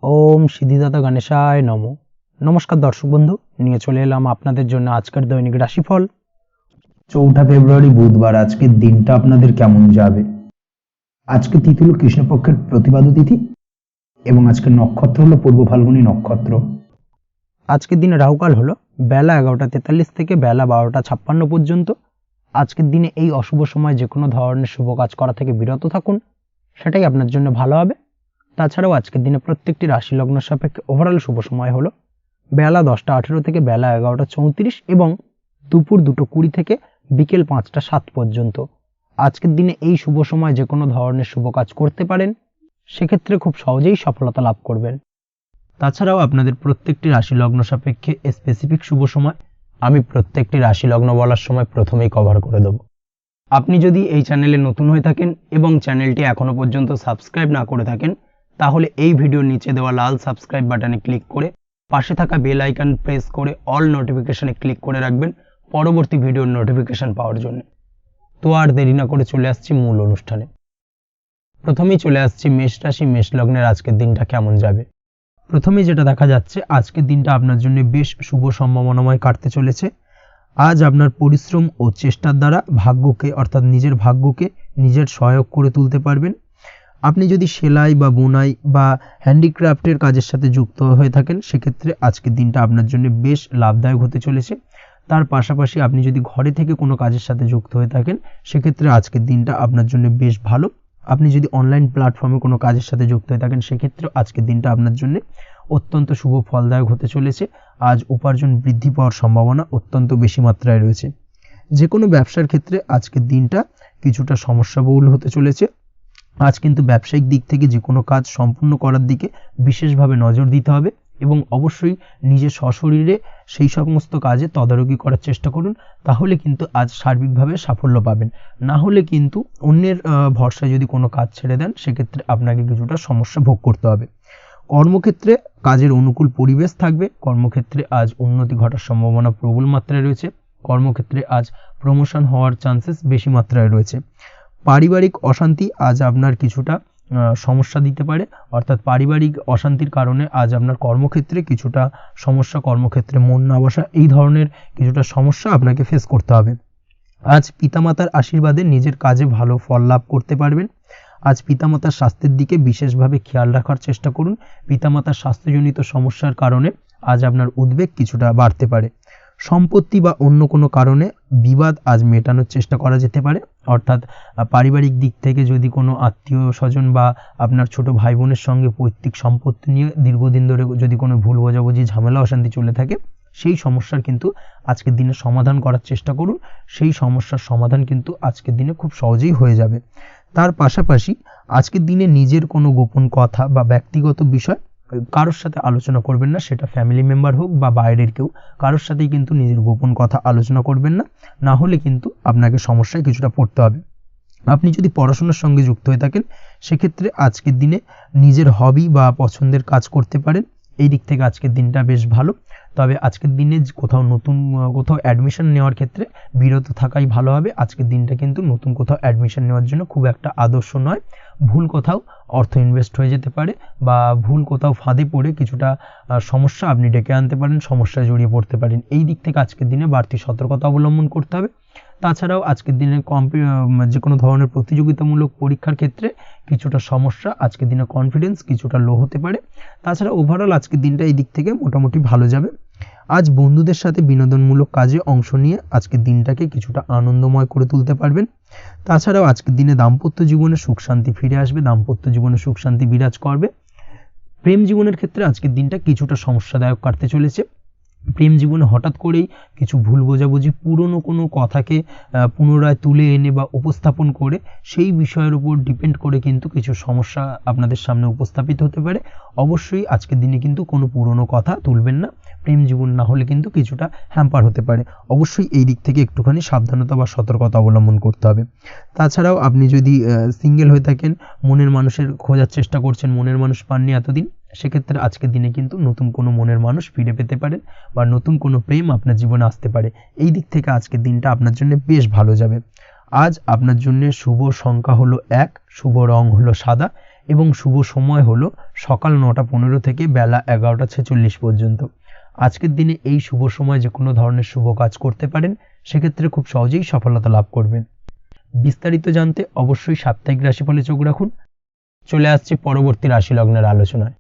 ওম সিদ্ধিদাতা গণেশায় নমো। নমস্কার দর্শক বন্ধু, নিয়ে চলে এলাম আপনাদের জন্য আজকের দৈনিক রাশিফল। 4 ফেব্রুয়ারি বুধবার। আজকের দিনটা আপনাদের কেমন যাবে? আজকে তিথি হলো কৃষ্ণপক্ষের প্রতিপাদ্য তিথি এবং আজকের নক্ষত্র হলো পূর্ব ফাল্গুনী নক্ষত্র। আজকের দিনে রাহুকাল হলো বেলা 11:43 থেকে বেলা 12:56 পর্যন্ত। আজকের দিনে এই অশুভ সময় যে কোনো ধরনের শুভ কাজ করা থেকে বিরত থাকুন, সেটাই আপনার জন্য ভালো হবে। তাছাড়াও আজকের দিনে প্রত্যেকটি রাশি লগ্ন সাপেক্ষে ওভারঅল শুভ সময় হলো বেলা 10:18 থেকে বেলা 11:34 এবং দুপুর 2:20 থেকে বিকেল 5:07 পর্যন্ত। আজকের দিনে এই শুভ সময় যে কোনো ধরনের শুভ কাজ করতে পারেন, সেক্ষেত্রে খুব সহজেই সফলতা লাভ করবেন। তাছাড়াও আপনাদের প্রত্যেকটি রাশি লগ্ন সাপেক্ষে স্পেসিফিক শুভ সময় আমি প্রত্যেকটি রাশি লগ্ন বলার সময় প্রথমেই কভার করে দেব। আপনি যদি এই চ্যানেলে নতুন হয়ে থাকেন এবং চ্যানেলটি এখনো পর্যন্ত সাবস্ক্রাইব না করে থাকেন, তাহলে এই ভিডিওর নিচে দেওয়া লাল সাবস্ক্রাইব বাটনে ক্লিক করে পাশে থাকা বেল আইকন প্রেস করে অল নোটিফিকেশনে ক্লিক করে রাখবেন পরবর্তী ভিডিওর নোটিফিকেশন পাওয়ার জন্য। তো আর দেরি না করে চলে আসছি মূল অনুষ্ঠানে। প্রথমেই চলে আসছি মেষ রাশি মেষ লগ্নের আজকের দিনটা কেমন যাবে। প্রথমেই যেটা দেখা যাচ্ছে, আজকের দিনটা আপনার জন্য বেশ শুভ সম্ভাবনাময় কাটতে চলেছে। আজ আপনার পরিশ্রম ও চেষ্টার দ্বারা ভাগ্যকে অর্থাৎ নিজের ভাগ্যকে নিজের সহায়ক করে তুলতে পারবেন। আপনি যদি সেলাই বা বোনাই বা হ্যান্ডিক্রাফটের কাজের সাথে যুক্ত হয়ে থাকেন, সেক্ষেত্রে আজকের দিনটা আপনার জন্য বেশ লাভদায়ক হতে চলেছে। তার পাশাপাশি আপনি যদি ঘরে থেকে কোনো কাজের সাথে যুক্ত হয়ে থাকেন, সেক্ষেত্রে আজকের দিনটা আপনার জন্য বেশ ভালো। আপনি যদি অনলাইন প্ল্যাটফর্মে কোনো কাজের সাথে যুক্ত হয়ে থাকেন, সেক্ষেত্রে আজকের দিনটা আপনার জন্য অত্যন্ত শুভ ফলদায়ক হতে চলেছে। আজ উপার্জন বৃদ্ধি পাওয়ার সম্ভাবনা অত্যন্ত বেশি মাত্রায় রয়েছে। যে কোনো ব্যবসার ক্ষেত্রে আজকের দিনটা কিছুটা সমস্যাবহুল হতে চলেছে। আজ কিন্তু ব্যবসায়িক দিক থেকে যে কোনো কাজ সম্পূর্ণ করার দিকে বিশেষভাবে নজর দিতে হবে এবং অবশ্যই নিজের সশরীরে সেই সমস্ত কাজে তদারকি করার চেষ্টা করুন, তাহলে কিন্তু আজ সার্বিকভাবে সাফল্য পাবেন। না হলে কিন্তু অন্যের ভরসায় যদি কোনো কাজ ছেড়ে দেন, সেক্ষেত্রে আপনাকে কিছুটা সমস্যা ভোগ করতে হবে। কর্মক্ষেত্রে কাজের অনুকূল পরিবেশ থাকবে। কর্মক্ষেত্রে আজ উন্নতি ঘটার সম্ভাবনা প্রবল মাত্রায় রয়েছে। কর্মক্ষেত্রে আজ প্রমোশন হওয়ার চান্সেস বেশি মাত্রায় রয়েছে। পারিবারিক অশান্তি আজ আপনার কিছুটা সমস্যা দিতে পারে, অর্থাৎ পারিবারিক অশান্তির কারণে আজ আপনার কর্মক্ষেত্রে কিছুটা সমস্যা, কর্মক্ষেত্রে মন না বসা, এই ধরনের কিছুটা সমস্যা আপনাকে ফেস করতে হবে। আজ পিতামাতার আশীর্বাদে নিজের কাজে ভালো ফল লাভ করতে পারবেন। আজ পিতামাতার স্বাস্থ্যের দিকে বিশেষভাবে খেয়াল রাখার চেষ্টা করুন। পিতামাতার স্বাস্থ্যজনিত সমস্যার কারণে আজ আপনার উদ্বেগ কিছুটা বাড়তে পারে। সম্পত্তি বা অন্য কোনো কারণে বিবাদ আজ মেটানোর চেষ্টা করা যেতে পারে, অর্থাৎ পারিবারিক দিক থেকে যদি কোনো আত্মীয় স্বজন বা আপনার ছোট ভাই বোনের সঙ্গে পৈতৃক সম্পত্তি নিয়ে দীর্ঘদিন ধরে যদি কোনো ভুল বোঝাবুঝি ঝামেলা অশান্তি চলে থাকে, সেই সমস্যার কিন্তু আজকের দিনে সমাধান করার চেষ্টা করুন। সেই সমস্যার সমাধান কিন্তু আজকের দিনে খুব সহজেই হয়ে যাবে। তার পাশাপাশি আজকের দিনে নিজের কোনো গোপন কথা বা ব্যক্তিগত বিষয় কারোর সাথে আলোচনা করবেন না, সেটা ফ্যামিলি মেম্বার হোক বা বাইরের কেউ, কারোর সাথেই কিন্তু নিজের গোপন কথা আলোচনা করবেন না, না হলে কিন্তু আপনাকে সমস্যায় কিছুটা পড়তে হবে। আপনি যদি পড়াশোনার সঙ্গে যুক্ত হয়ে থাকেন, সেক্ষেত্রে আজকের দিনে নিজের হবি বা পছন্দের কাজ করতে পারেন। এই দিক থেকে আজকের দিনটা বেশ ভালো। তবে আজকের দিনে কোথাও অ্যাডমিশন নেওয়ার ক্ষেত্রে বিরত থাকাই ভালো হবে। আজকের দিনটা কিন্তু নতুন কোথাও অ্যাডমিশন নেওয়ার জন্য খুব একটা আদর্শ নয়। ভুল কোথাও অর্থ ইনভেস্ট হয়ে যেতে পারে বা ভুল কোথাও ফাঁদে পড়ে কিছুটা সমস্যা আপনি ডেকে আনতে পারেন, সমস্যায় জড়িয়ে পড়তে পারেন। এই দিক থেকে আজকের দিনে বাড়তি সতর্কতা অবলম্বন করতে হবে। তাছাড়াও আজকের দিনে যে কোনো ধরনের প্রতিযোগিতামূলক পরীক্ষার ক্ষেত্রে কিছুটা সমস্যা, আজকের দিনে কনফিডেন্স কিছুটা লো হতে পারে। তাছাড়া ওভারঅল আজকের দিনটা এই দিক থেকে মোটামুটি ভালো যাবে। আজ বন্ধুদের সাথে বিনোদনমূলক কাজে অংশ নিয়ে আজকের দিনটাকে কিছুটা আনন্দময় করে তুলতে পারবেন। তাছাড়াও আজকের দিনে দাম্পত্য জীবনে সুখ শান্তি ফিরে আসবে, দাম্পত্য জীবনে সুখ শান্তি বিরাজ করবে। প্রেম জীবনের ক্ষেত্রে আজকের দিনটা কিছুটা সমস্যাদায়ক কাটতে চলেছে। প্রেম জীবনে হঠাৎ করেই কিছু ভুল বোঝাবুঝি, পুরনো কোনো কথাকে পুনরায় তুলে এনে বা উপস্থাপন করে সেই বিষয়ের উপর ডিপেন্ড করে কিন্তু কিছু সমস্যা আপনাদের সামনে উপস্থাপিত হতে পারে। অবশ্যই আজকের দিনে কিন্তু কোনো পুরনো কথা তুলবেন না, প্রেম জীবন না হলে কিন্তু কিছুটা হ্যাম্পার হতে পারে। অবশ্যই এই দিক থেকে একটুখানি সাবধানতা বা সতর্কতা অবলম্বন করতে হবে। তাছাড়াও আপনি যদি সিঙ্গেল হয়ে থাকেন, মনের মানুষের খোঁজার চেষ্টা করছেন, মনের মানুষ পাননি এতদিন, সেক্ষেত্রে আজকের দিনে কিন্তু নতুন কোনো মনের মানুষ ফিরে পেতে পারেন বা নতুন কোনো প্রেম আপনার জীবনে আসতে পারে। এই দিক থেকে আজকের দিনটা আপনার জন্য বেশ ভালো যাবে। আজ আপনার জন্য শুভ সংখ্যা হলো 1, শুভ রং হলো সাদা এবং শুভ সময় হলো সকাল 9:15 থেকে বেলা 11:46 পর্যন্ত। আজকের দিনে এই শুভ সময় যে কোনো ধরনের শুভ কাজ করতে পারেন, সেক্ষেত্রে খুব সহজেই সফলতা লাভ করবেন। বিস্তারিত জানতে অবশ্যই সাপ্তাহিক রাশিফলে চোখ রাখুন। চলে আসছে পরবর্তী রাশি লগ্নের আলোচনায়।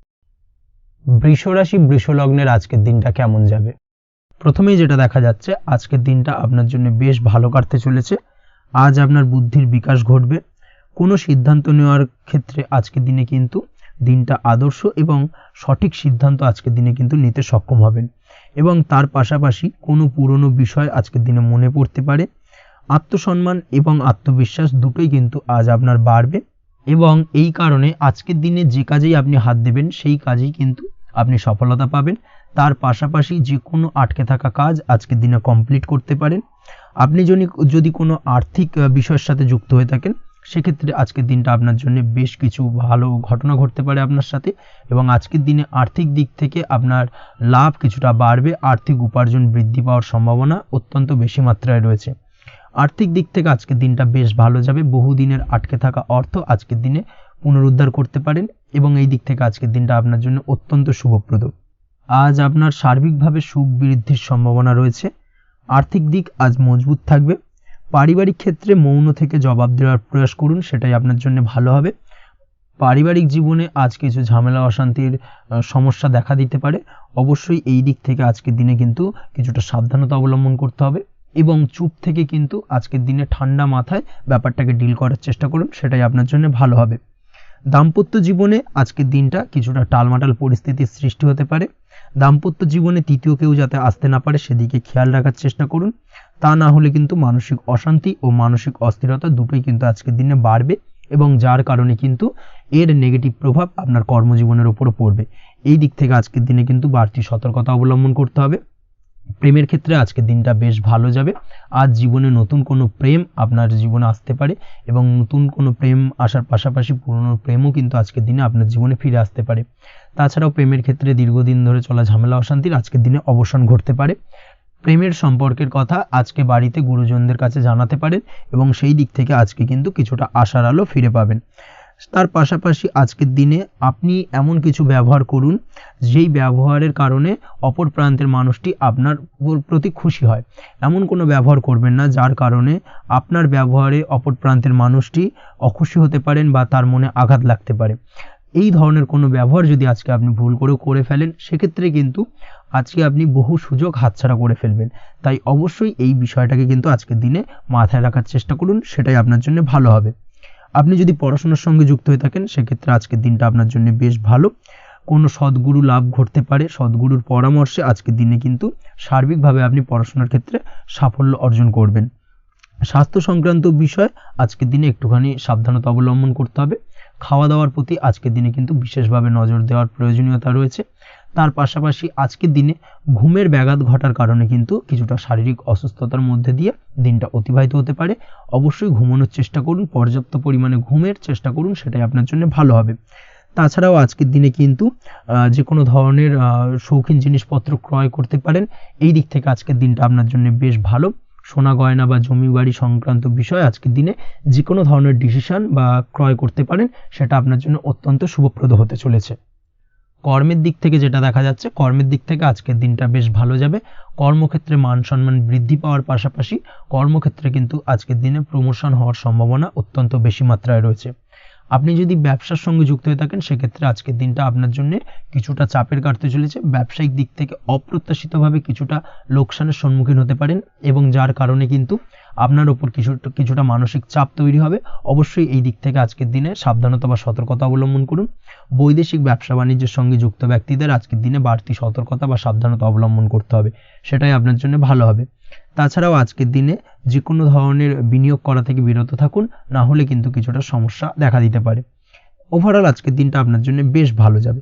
বৃষ রাশি বৃষ লগ্নের আজকের দিনটা কেমন যাবে? প্রথমেই যেটা দেখা যাচ্ছে, আজকের দিনটা আপনার জন্য বেশ ভালো কাটতে চলেছে। আজ আপনার বুদ্ধির বিকাশ ঘটবে। কোনো সিদ্ধান্ত নেওয়ার ক্ষেত্রে আজকের দিনে কিন্তু দিনটা আদর্শ এবং সঠিক সিদ্ধান্ত আজকের দিনে কিন্তু নিতে সক্ষম হবেন। এবং তার পাশাপাশি কোনো পুরনো বিষয় আজকের দিনে মনে পড়তে পারে। আত্মসম্মান এবং আত্মবিশ্বাস দুটোই কিন্তু আজ আপনার বাড়বে এবং এই কারণে আজকের দিনে যে কাজেই আপনি হাত দেবেন সেই কাজেই কিন্তু আপনি সফলতা পাবেন। তার পাশাপাশি যে কোনো আটকে থাকা কাজ আজকের দিনে কমপ্লিট করতে পারেন। আপনি যদি কোনো আর্থিক বিষয়ের সাথে যুক্ত হয়ে থাকেন, সেক্ষেত্রে আজকের দিনটা আপনার জন্য বেশ কিছু ভালো ঘটনা ঘটতে পারে আপনার সাথে এবং আজকের দিনে আর্থিক দিক থেকে আপনার লাভ কিছুটা বাড়বে। আর্থিক উপার্জন বৃদ্ধি পাওয়ার সম্ভাবনা অত্যন্ত বেশি মাত্রায় রয়েছে। আর্থিক দিক থেকে আজকের দিনটা বেশ ভালো যাবে। বহুদিনের আটকে থাকা অর্থ আজকের দিনে পুনরুদ্ধার করতে পারেন এবং এই দিক থেকে আজকের দিনটা আপনার জন্য অত্যন্ত শুভপ্রদ। আজ আপনার সার্বিকভাবে সুখ বৃদ্ধির সম্ভাবনা রয়েছে। আর্থিক দিক আজ মজবুত থাকবে। পারিবারিক ক্ষেত্রে মৌন থেকে জবাব দেওয়ার প্রয়াস করুন, সেটাই আপনার জন্য ভালো হবে। পারিবারিক জীবনে আজ কিছু ঝামেলা অশান্তির সমস্যা দেখা দিতে পারে। অবশ্যই এই দিক থেকে আজকের দিনে কিন্তু কিছুটা সাবধানতা অবলম্বন করতে হবে এবং চুপ থেকে কিন্তু আজকের দিনে ঠান্ডা মাথায় ব্যাপারটাকে ডিল করার চেষ্টা করুন, সেটাই আপনার জন্য ভালো হবে। দাম্পত্য জীবনে আজকের দিনটা কিছুটা টালমাটাল পরিস্থিতির সৃষ্টি হতে পারে। দাম্পত্য জীবনে তৃতীয় কেউ যাতে আসতে না পারে সেদিকে খেয়াল রাখার চেষ্টা করুন। তা না হলে কিন্তু মানসিক অশান্তি ও মানসিক অস্থিরতা দুটোই কিন্তু আজকের দিনে বাড়বে এবং যার কারণে কিন্তু এর নেগেটিভ প্রভাব আপনার কর্মজীবনের উপর পড়বে। এই দিক থেকে আজকের দিনে কিন্তু বাড়তি সতর্কতা অবলম্বন করতে হবে। প্রেমের ক্ষেত্রে আজকের দিনটা বেশ ভালো যাবে। আজ জীবনে নতুন কোনো প্রেম আপনার জীবনে আসতে পারে এবং নতুন কোনো প্রেম আসার পাশাপাশি পুরনো প্রেমও কিন্তু আজকের দিনে আপনার জীবনে ফিরে আসতে পারে। তাছাড়াও প্রেমের ক্ষেত্রে দীর্ঘদিন ধরে চলা ঝামেলা অশান্তির আজকের দিনে অবসান ঘটতে পারে। প্রেমের সম্পর্কের কথা আজকে বাড়িতে গুরুজনদের কাছে জানাতে পারেন এবং সেই দিক থেকে আজকে কিন্তু কিছুটা আশার আলো ফিরে পাবেন। তার পাশাপাশি আজকের দিনে আপনি এমন কিছু ব্যবহার করুন যেই ব্যবহারের কারণে অপর প্রান্তের মানুষটি আপনার প্রতি খুশি হয়। এমন কোনো ব্যবহার করবেন না যার কারণে আপনার ব্যবহারে অপর প্রান্তের মানুষটি অখুশি হতে পারেন বা তার মনে আঘাত লাগতে পারে। এই ধরনের কোনো ব্যবহার যদি আজকে আপনি ভুল করে ফেলেন, সেক্ষেত্রে কিন্তু আজকে আপনি বহু সুযোগ হাতছাড়া করে ফেলবেন। তাই অবশ্যই এই বিষয়টাকে কিন্তু আজকের দিনে মাথায় রাখার চেষ্টা করুন, সেটাই আপনার জন্য ভালো হবে। আপনি যদি পড়াশোনার সঙ্গে যুক্ত হয়ে থাকেন, সেক্ষেত্রে আজকের দিনটা আপনার জন্য বেশ ভালো। কোনো সদ্গুরু লাভ ঘটতে পারে। সদ্গুরুর পরামর্শে আজকের দিনে কিন্তু সার্বিকভাবে আপনি পড়াশোনার ক্ষেত্রে সাফল্য অর্জন করবেন। স্বাস্থ্য সংক্রান্ত বিষয় আজকের দিনে একটুখানি সাবধানতা অবলম্বন করতে হবে। খাওয়া দাওয়ার প্রতি আজকের দিনে কিন্তু বিশেষভাবে নজর দেওয়ার প্রয়োজনীয়তা রয়েছে। তার পাশাপাশি আজকের দিনে ঘুমের ব্যাঘাত ঘটার কারণে কিন্তু কিছুটা শারীরিক অসুস্থতার মধ্যে দিয়ে দিনটা অতিবাহিত হতে পারে। অবশ্যই ঘুমানোর চেষ্টা করুন, পর্যাপ্ত পরিমাণে ঘুমের চেষ্টা করুন, সেটাই আপনার জন্য ভালো হবে। তাছাড়াও আজকের দিনে কিন্তু যে কোনো ধরনের শৌখিন জিনিসপত্র ক্রয় করতে পারেন। এই দিক থেকে আজকের দিনটা আপনার জন্য বেশ ভালো। সোনা গয়না বা জমি বাড়ি সংক্রান্ত বিষয় আজকের দিনে যে কোনো ধরনের ডিসিশন বা ক্রয় করতে পারেন, সেটা আপনার জন্য অত্যন্ত শুভপ্রদ হতে চলেছে। কর্মের দিক থেকে যেটা দেখা যাচ্ছে, কর্মের দিক থেকে আজকের দিনটা বেশ ভালো যাবে। কর্মক্ষেত্রে মান সম্মান বৃদ্ধি পাওয়ার পাশাপাশি কর্মক্ষেত্রে কিন্তু আজকের দিনে প্রমোশন হওয়ার সম্ভাবনা অত্যন্ত বেশি মাত্রায় রয়েছে। আপনি যদি ব্যবসার সঙ্গে যুক্ত হয়ে থাকেন, সেক্ষেত্রে আজকের দিনটা আপনার জন্য কিছুটা চাপের কাটতে চলেছে। ব্যবসায়িক দিক থেকে অপ্রত্যাশিতভাবে কিছুটা লোকসানের সম্মুখীন হতে পারেন এবং যার কারণে কিন্তু আপনার ওপর কিছুটা মানসিক চাপ তৈরি হবে। অবশ্যই এই দিক থেকে আজকের দিনে সাবধানতা বা সতর্কতা অবলম্বন করুন। বৈদেশিক ব্যবসা বাণিজ্যের সঙ্গে যুক্ত ব্যক্তিদের আজকের দিনে বাড়তি সতর্কতা বা সাবধানতা অবলম্বন করতে হবে, সেটাই আপনার জন্য ভালো হবে। তাছাড়াও আজকের দিনে যে কোনো ধরনের বিনিয়োগ করা থেকে বিরত থাকুন, না হলে কিন্তু কিছুটা সমস্যা দেখা দিতে পারে। ওভারঅল আজকের দিনটা আপনার জন্য বেশ ভালো যাবে।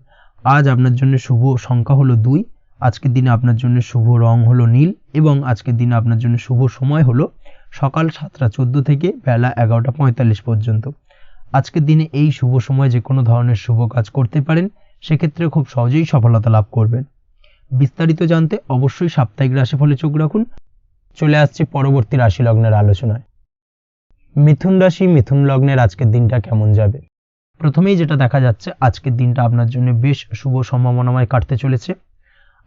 আজ আপনার জন্য শুভ সংখ্যা হলো 2। আজকের দিনে আপনার জন্য শুভ রং হলো নীল এবং আজকের দিনে আপনার জন্য শুভ সময় হলো সকাল 7:14 থেকে বেলা 11:45 পর্যন্ত। আজকের দিনে এই শুভ সময় যে কোনো ধরনের শুভ কাজ করতে পারেন, সেক্ষেত্রে খুব সহজেই সফলতা লাভ করবেন। বিস্তারিত জানতে অবশ্যই সাপ্তাহিক রাশিফলে চোখ রাখুন। চলে আসছে পরবর্তী রাশি লগ্নের আলোচনায়। মিথুন রাশি মিথুন লগ্নের আজকের দিনটা কেমন যাবে? প্রথমেই যেটা দেখা যাচ্ছে, আজকের দিনটা আপনার জন্য বেশ শুভ সম্ভাবনাময় কাটতে চলেছে।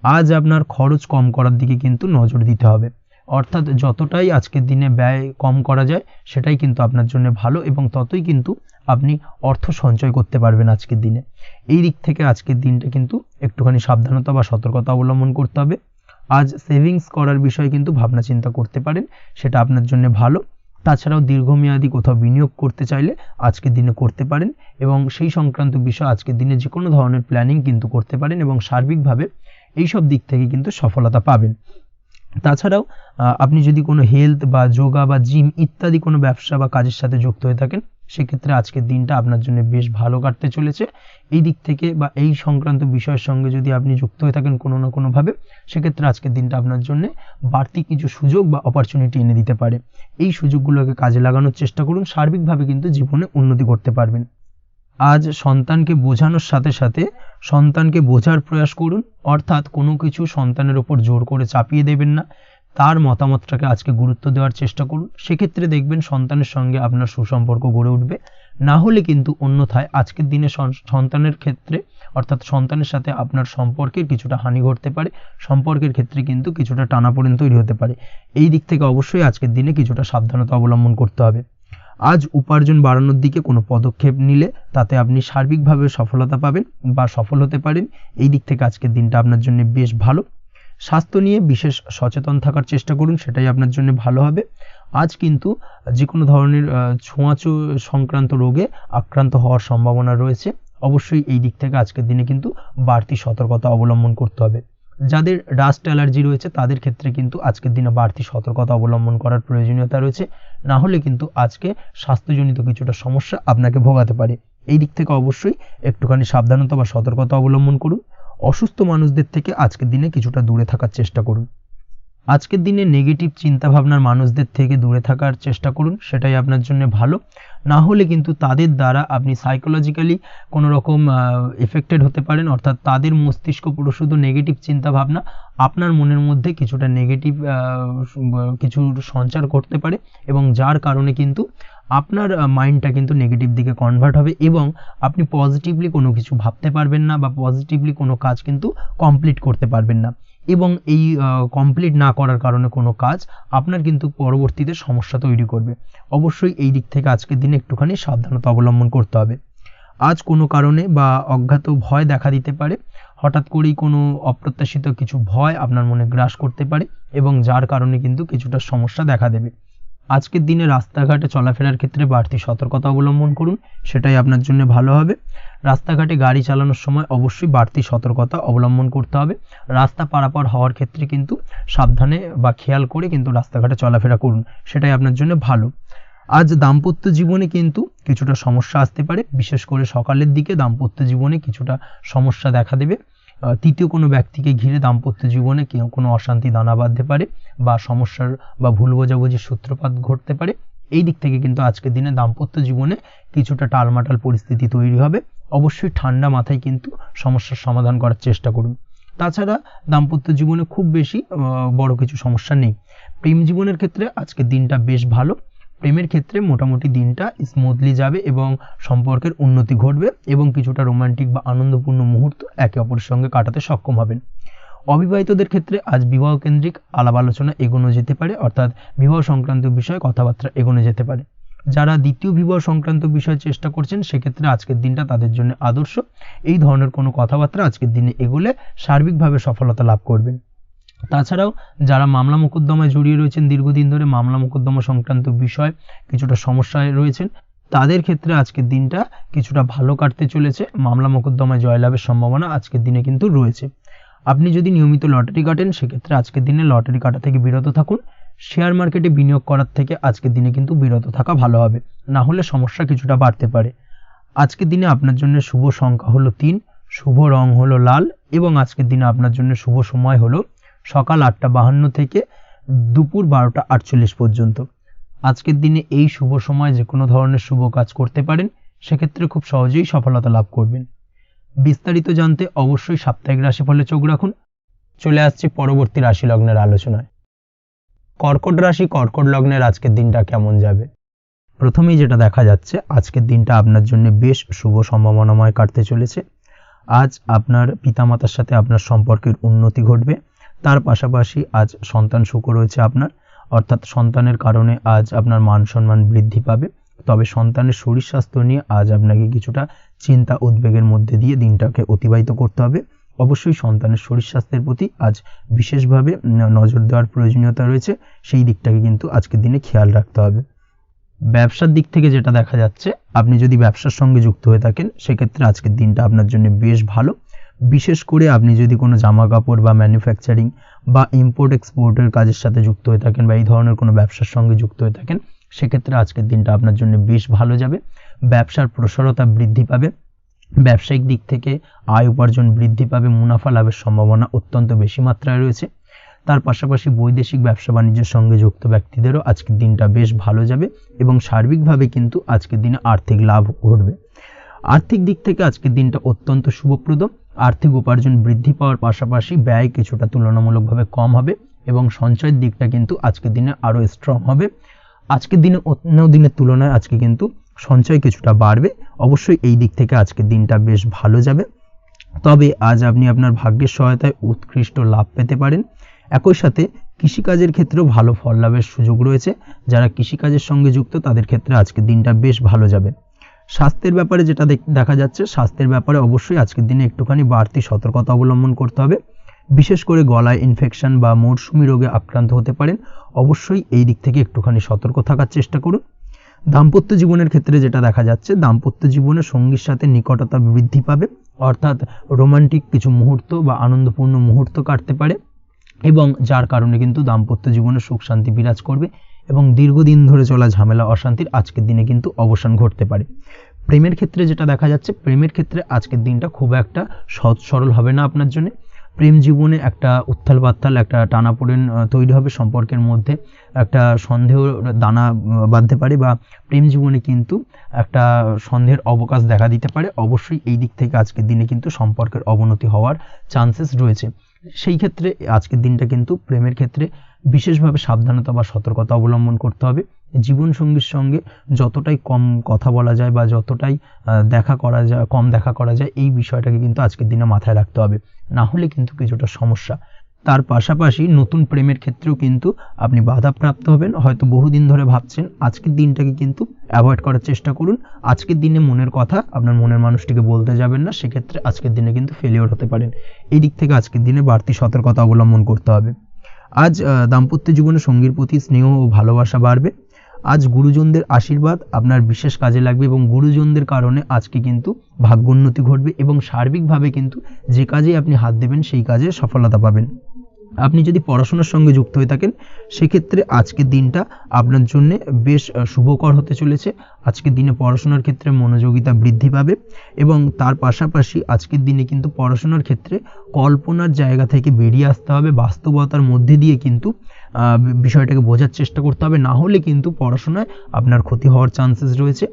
আজ আপনার খরচ কম করার দিকে কিন্তু নজর দিতে হবে, অর্থাৎ যতটাই আজকের দিনে ব্যয় কম করা যায় সেটাই কিন্তু আপনার জন্য ভালো, এবং ততই কিন্তু আপনি অর্থ সঞ্চয় করতে পারবেন আজকের দিনে। এই দিক থেকে আজকের দিনটা কিন্তু একটুখানি সাবধানতা বা সতর্কতা অবলম্বন করতে হবে। আজ সেভিংস করার বিষয়ে কিন্তু ভাবনা চিন্তা করতে পারেন, সেটা আপনার জন্য ভালো। তাছাড়াও দীর্ঘমেয়াদী কোথাও বিনিয়োগ করতে চাইলে আজকের দিনে করতে পারেন, এবং সেই সংক্রান্ত বিষয় আজকের দিনে যে কোনো ধরনের প্ল্যানিং কিন্তু করতে পারেন, এবং সার্বিকভাবে এইসব দিক থেকে কিন্তু সফলতা পাবেন। তাছাড়াও আপনি যদি কোনো হেলথ বা যোগা বা জিম ইত্যাদি কোনো ব্যবসা বা কাজের সাথে যুক্ত হয়ে থাকেন, সেক্ষেত্রে আজকের দিনটা আপনার জন্য বেশ ভালো কাটতে চলেছে। এই দিক থেকে বা এই সংক্রান্ত বিষয়ের সঙ্গে যদি আপনি যুক্ত হয়ে থাকেন কোনো না কোনোভাবে, সেক্ষেত্রে আজকের দিনটা আপনার জন্য বাড়তি কিছু সুযোগ বা অপরচুনিটি এনে দিতে পারে। এই সুযোগগুলোকে কাজে লাগানোর চেষ্টা করুন, সার্বিকভাবে কিন্তু জীবনে উন্নতি করতে পারবেন। আজ সন্তানকে বোঝানোর সাথে সাথে সন্তানকে বোঝার প্রয়াস করুন, অর্থাৎ কোনো কিছু সন্তানের ওপর জোর করে চাপিয়ে দেবেন না, তার মতামতটাকে আজকে গুরুত্ব দেওয়ার চেষ্টা করুন। সেক্ষেত্রে দেখবেন সন্তানের সঙ্গে আপনার সুসম্পর্ক গড়ে উঠবে। না হলে কিন্তু অন্যথায় আজকের দিনে সন্তানের ক্ষেত্রে, অর্থাৎ সন্তানের সাথে আপনার সম্পর্কের কিছুটা হানি ঘটতে পারে, সম্পর্কের ক্ষেত্রে কিন্তু কিছুটা টানাপোড়েন তৈরি হতে পারে। এই দিক থেকে অবশ্যই আজকের দিনে কিছুটা সাবধানতা অবলম্বন করতে হবে। আজ উপার্জন বাড়ানোর দিকে কোনো পদক্ষেপ নিলে তাতে আপনি সার্বিকভাবে সফলতা পাবেন বা সফল হতে পারেন। এই দিক থেকে আজকের দিনটা আপনার জন্য বেশ ভালো। স্বাস্থ্য নিয়ে বিশেষ সচেতন থাকার চেষ্টা করুন, সেটাই আপনার জন্য ভালো হবে। আজ কিন্তু যে কোনো ধরনের ছোঁয়াচে সংক্রান্ত রোগে আক্রান্ত হওয়ার সম্ভাবনা রয়েছে। অবশ্যই এই দিক থেকে আজকের দিনে কিন্তু বাড়তি সতর্কতা অবলম্বন করতে হবে। যাদের ডাস্ট অ্যালার্জি রয়েছে তাদের ক্ষেত্রে কিন্তু আজকের দিনে বাড়তি সতর্কতা অবলম্বন করার প্রয়োজনীয়তা রয়েছে, না হলে কিন্তু আজকে স্বাস্থ্যজনিত কিছুটা সমস্যা আপনাকে ভোগাতে পারে। এই দিক থেকে অবশ্যই একটুখানি সাবধানতা বা সতর্কতা অবলম্বন করুন। অসুস্থ মানুষদের থেকে আজকের দিনে কিছুটা দূরে থাকার চেষ্টা করুন। আজকের দিনে নেগেটিভ চিন্তাভাবনার মানুষদের থেকে দূরে থাকার চেষ্টা করুন, সেটাই আপনার জন্য ভালো। না হলে কিন্তু তাদের দ্বারা আপনি সাইকোলজিক্যালি কোনো রকম এফেক্টেড হতে পারেন, অর্থাৎ তাদের মস্তিষ্ক পুরো শুধু নেগেটিভ চিন্তাভাবনা আপনার মনের মধ্যে কিছুটা নেগেটিভ কিছু সঞ্চার করতে পারে, এবং যার কারণে কিন্তু আপনার মাইন্ডটা কিন্তু নেগেটিভ দিকে কনভার্ট হবে, এবং আপনি পজিটিভলি কোনো কিছু ভাবতে পারবেন না বা পজিটিভলি কোনো কাজ কিন্তু কমপ্লিট করতে পারবেন না, এবং এই কমপ্লিট না করার কারণে কোনো কাজ আপনার কিন্তু পরবর্তীতে সমস্যা তৈরি করবে। অবশ্যই এই দিক থেকে আজকের দিনে একটুখানি সাবধানতা অবলম্বন করতে হবে। আজ কোনো কারণে বা অজ্ঞাত ভয় দেখা দিতে পারে, হঠাৎ করেই কোনো অপ্রত্যাশিত কিছু ভয় আপনার মনে গ্রাস করতে পারে, এবং যার কারণে কিন্তু কিছুটা সমস্যা দেখা দেবে। আজকের দিনে রাস্তাঘাটে চলাফেরার ক্ষেত্রে বাড়তি সতর্কতা অবলম্বন করুন, সেটাই আপনার জন্য ভালো হবে। রাস্তাঘাটে গাড়ি চালানোর সময় অবশ্যই বাড়তি সতর্কতা অবলম্বন করতে হবে। রাস্তা পারাপার হওয়ার ক্ষেত্রে কিন্তু সাবধানে বা খেয়াল করে কিন্তু রাস্তাঘাটে চলাফেরা করুন, সেটাই আপনার জন্য ভালো। আজ দাম্পত্য জীবনে কিন্তু কিছুটা সমস্যা আসতে পারে, বিশেষ করে সকালের দিকে দাম্পত্য জীবনে কিছুটা সমস্যা দেখা দেবে। তৃতীয় কোনো ব্যক্তিকে ঘিরে দাম্পত্য জীবনে কোনো অশান্তি দানা বাঁধতে পারে, বা সমস্যার বা ভুল বোঝাবুঝির সূত্রপাত ঘটতে পারে। এই দিক থেকে কিন্তু আজকের দিনে দাম্পত্য জীবনে কিছুটা টালমাটাল পরিস্থিতি তৈরি হবে। অবশ্যই ঠান্ডা মাথায় কিন্তু সমস্যার সমাধান করার চেষ্টা করুন। তাছাড়া দাম্পত্য জীবনে খুব বেশি বড় কিছু সমস্যা নেই। প্রেম জীবনের ক্ষেত্রে আজকের দিনটা বেশ ভালো। প্রেমের ক্ষেত্রে মোটামুটি দিনটা স্মুথলি যাবে, এবং সম্পর্কের উন্নতি ঘটবে, এবং কিছুটা রোমান্টিক বা আনন্দপূর্ণ মুহূর্ত একে অপরের সঙ্গে কাটাতে সক্ষম হবেন। অবিবাহিতদের ক্ষেত্রে আজ বিবাহ কেন্দ্রিক আলাপ আলোচনা এগোনো যেতে পারে, অর্থাৎ বিবাহ সংক্রান্ত বিষয়ে কথাবার্তা এগোনো যেতে পারে। যারা দ্বিতীয় বিবাহ সংক্রান্ত বিষয়ে চেষ্টা করছেন, সেক্ষেত্রে আজকের দিনটা তাদের জন্য আদর্শ। এই ধরনের কোনো কথাবার্তা আজকের দিনে এগোলে সার্বিকভাবে সফলতা লাভ করবেন। তাছাড়াও যারা মামলা মোকদ্দমায় জড়িয়ে রয়েছেন, দীর্ঘদিন ধরে মামলা মোকদ্দমা সংক্রান্ত বিষয় কিছুটা সমস্যায় রয়েছেন, তাদের ক্ষেত্রে আজকের দিনটা কিছুটা ভালো কাটতে চলেছে। মামলা মোকদ্দমায় জয়লাভের সম্ভাবনা আজকের দিনে কিন্তু রয়েছে। আপনি যদি নিয়মিত লটারি কাটেন, সেক্ষেত্রে আজকের দিনে লটারি কাটা থেকে বিরত থাকুন। শেয়ার মার্কেটে বিনিয়োগ করার থেকে আজকের দিনে কিন্তু বিরত থাকা ভালো হবে, না হলে সমস্যা কিছুটা বাড়তে পারে। আজকের দিনে আপনার জন্য শুভ সংখ্যা হলো 3, শুভ রং হলো লাল, এবং আজকের দিনে আপনার জন্য শুভ সময় হলো সকাল 8:52 থেকে দুপুর 12:48 পর্যন্ত। আজকের দিনে এই শুভ সময় যে কোনো ধরনের শুভ কাজ করতে পারেন, সেক্ষেত্রে খুব সহজেই সফলতা লাভ করবেন। বিস্তারিত জানতে অবশ্যই সাপ্তাহিক রাশিফলে চোখ রাখুন। চলে আসছি পরবর্তী রাশি লগ্নের আলোচনায়। কর্কট রাশি, কর্কট লগ্নের আজকের দিনটা কেমন যাবে? প্রথমেই যেটা দেখা যাচ্ছে, আজকের দিনটা আপনার জন্য বেশ শুভ সম্ভাবনাময় কাটতে চলেছে। আজ আপনার পিতামাতার সাথে আপনার সম্পর্কের উন্নতি ঘটবে। তার পাশাপাশি আজ সন্তান সুখ রয়েছে আপনার, অর্থাৎ সন্তানের কারণে আজ আপনার মান সম্মান বৃদ্ধি পাবে। তবে সন্তানের শরীর স্বাস্থ্য নিয়ে আজ আপনাকে কিছুটা চিন্তা উদ্বেগের মধ্যে দিয়ে দিনটাকে অতিবাহিত করতে হবে। অবশ্যই সন্তানের শরীর স্বাস্থ্যের প্রতি আজ বিশেষভাবে নজর দেওয়ার প্রয়োজনীয়তা রয়েছে, সেই দিকটাকে কিন্তু আজকের দিনে খেয়াল রাখতে হবে। ব্যবসার দিক থেকে যেটা দেখা যাচ্ছে, আপনি যদি ব্যবসার সঙ্গে যুক্ত হয়ে থাকেন সেক্ষেত্রে আজকের দিনটা আপনার জন্য বেশ ভালো। বিশেষ করে আপনি যদি কোনো জামা কাপড় বা ম্যানুফ্যাকচারিং বা ইম্পোর্ট এক্সপোর্টের কাজের সাথে যুক্ত হয়ে থাকেন বা এই ধরনের কোনো ব্যবসার সঙ্গে যুক্ত হয়ে থাকেন সেক্ষেত্রে আজকের দিনটা আপনার জন্য বেশ ভালো যাবে। ব্যবসার প্রসারতা বৃদ্ধি পাবে, ব্যবসায়িক দিক থেকে আয় উপার্জন বৃদ্ধি পাবে, মুনাফা লাভের সম্ভাবনা অত্যন্ত বেশি মাত্রায় রয়েছে। তার পাশাপাশি বৈদেশিক ব্যবসা বাণিজ্যের সঙ্গে যুক্ত ব্যক্তিদেরও আজকের দিনটা বেশ ভালো যাবে এবং সার্বিকভাবে কিন্তু আজকের দিনে আর্থিক লাভ ঘটবে। আর্থিক দিক থেকে আজকের দিনটা অত্যন্ত শুভপ্রদ। আর্থিক উপার্জন বৃদ্ধি পাওয়ার পাশাপাশি ব্যয় কিছুটা তুলনামূলকভাবে কম হবে এবং সঞ্চয়ের দিকটা কিন্তু আজকের দিনে আরও স্ট্রং হবে। আজকের দিনে অন্য দিনের তুলনায় আজকে কিন্তু সঞ্চয় কিছুটা বাড়বে। অবশ্যই এই দিক থেকে আজকের দিনটা বেশ ভালো যাবে। তবে আজ আপনি আপনার ভাগ্যের সহায়তায় উৎকৃষ্ট লাভ পেতে পারেন। একই সাথে কৃষিকাজের ক্ষেত্রেও ভালো ফল লাভের সুযোগ রয়েছে। যারা কৃষিকাজের সঙ্গে যুক্ত তাদের ক্ষেত্রে আজকের দিনটা বেশ ভালো যাবে। স্বাস্থ্যের ব্যাপারে যেটা দেখা যাচ্ছে, স্বাস্থ্যের ব্যাপারে অবশ্যই আজকের দিনে একটুখানি বাড়তি সতর্কতা অবলম্বন করতে হবে। বিশেষ করে গলায় ইনফেকশন বা মৌসুমি রোগে আক্রান্ত হতে পারেন, অবশ্যই এই দিক থেকে একটুখানি সতর্ক থাকার চেষ্টা করুন। দাম্পত্য জীবনের ক্ষেত্রে যেটা দেখা যাচ্ছে, দাম্পত্য জীবনে সঙ্গীর সাথে নিকটতা বৃদ্ধি পাবে, অর্থাৎ রোমান্টিক কিছু মুহূর্ত বা আনন্দপূর্ণ মুহূর্ত কাটতে পারে এবং যার কারণে কিন্তু দাম্পত্য জীবনে সুখ শান্তি বিরাজ করবে এবং দীর্ঘদিন ধরে চলা ঝামেলা অশান্তির আজকের দিনে কিন্তু অবসান ঘটতে পারে। প্রেমের ক্ষেত্রে যেটা দেখা যাচ্ছে, প্রেমের ক্ষেত্রে আজকের দিনটা খুব একটা সহজ সরল হবে না আপনার জন্য। প্রেম জীবনে একটা উত্থাল পাত্তাল একটা টানাপোড়েন তৈরি হবে, সম্পর্কের মধ্যে একটা সন্দেহ দানা বাঁধতে পারে বা প্রেম জীবনে কিন্তু একটা সন্দেহের অবকাশ দেখা দিতে পারে। অবশ্যই এই দিক থেকে আজকের দিনে কিন্তু সম্পর্কের অবনতি হওয়ার চান্সেস রয়েছে। সেই ক্ষেত্রে আজকের দিনটা কিন্তু প্রেমের ক্ষেত্রে বিশেষভাবে সাবধানতা বা সতর্কতা অবলম্বন করতে হবে। জীবনসঙ্গীর সঙ্গে যতটাই কম কথা বলা যায় বা যতটাই কম দেখা করা যায় এই বিষয়টাকে কিন্তু আজকের দিনে মাথায় রাখতে হবে, না হলে কিন্তু কিছুটা সমস্যা। তার পাশাপাশি নতুন প্রেমের ক্ষেত্রেও কিন্তু আপনি বাধাপ্রাপ্ত হবেন। হয়তো বহুদিন ধরে ভাবছেন, আজকের দিনটাকে কিন্তু অ্যাভয়েড করার চেষ্টা করুন। আজকের দিনে মনের কথা আপনার মনের মানুষটিকে বলতে যাবেন না, সেক্ষেত্রে আজকের দিনে কিন্তু ফেলিওর হতে পারেন। এই দিক থেকে আজকের দিনে বাড়তি সতর্কতা অবলম্বন করতে হবে। আজ দাম্পত্য জীবনে সঙ্গীর প্রতি স্নেহ ও ভালোবাসা বাড়বে। আজ গুরুজনদের আশীর্বাদ আপনার বিশেষ কাজে লাগবে এবং গুরুজনদের কারণে আজকে কিন্তু ভাগ্যোন্নতি ঘটবে এবং সার্বিকভাবে কিন্তু যে কাজে আপনি হাত দেবেন সেই কাজে সফলতা পাবেন। আপনি যদি পড়াশোনার সঙ্গে যুক্ত হয়ে থাকেন সেক্ষেত্রে আজকের দিনটা আপনার জন্য বেশ শুভকর হতে চলেছে। আজকের দিনে পড়াশোনার ক্ষেত্রে মনোযোগিতা বৃদ্ধি পাবে এবং তার পাশাপাশি আজকের দিনে কিন্তু পড়াশোনার ক্ষেত্রে কল্পনার জায়গা থেকে বেরিয়ে আসতে হবে, বাস্তবতার মধ্যে দিয়ে কিন্তু বিষয়টাকে বোঝার চেষ্টা করতে হবে, না হলে কিন্তু পড়াশোনায় আপনার ক্ষতি হওয়ার চান্সেস রয়েছে।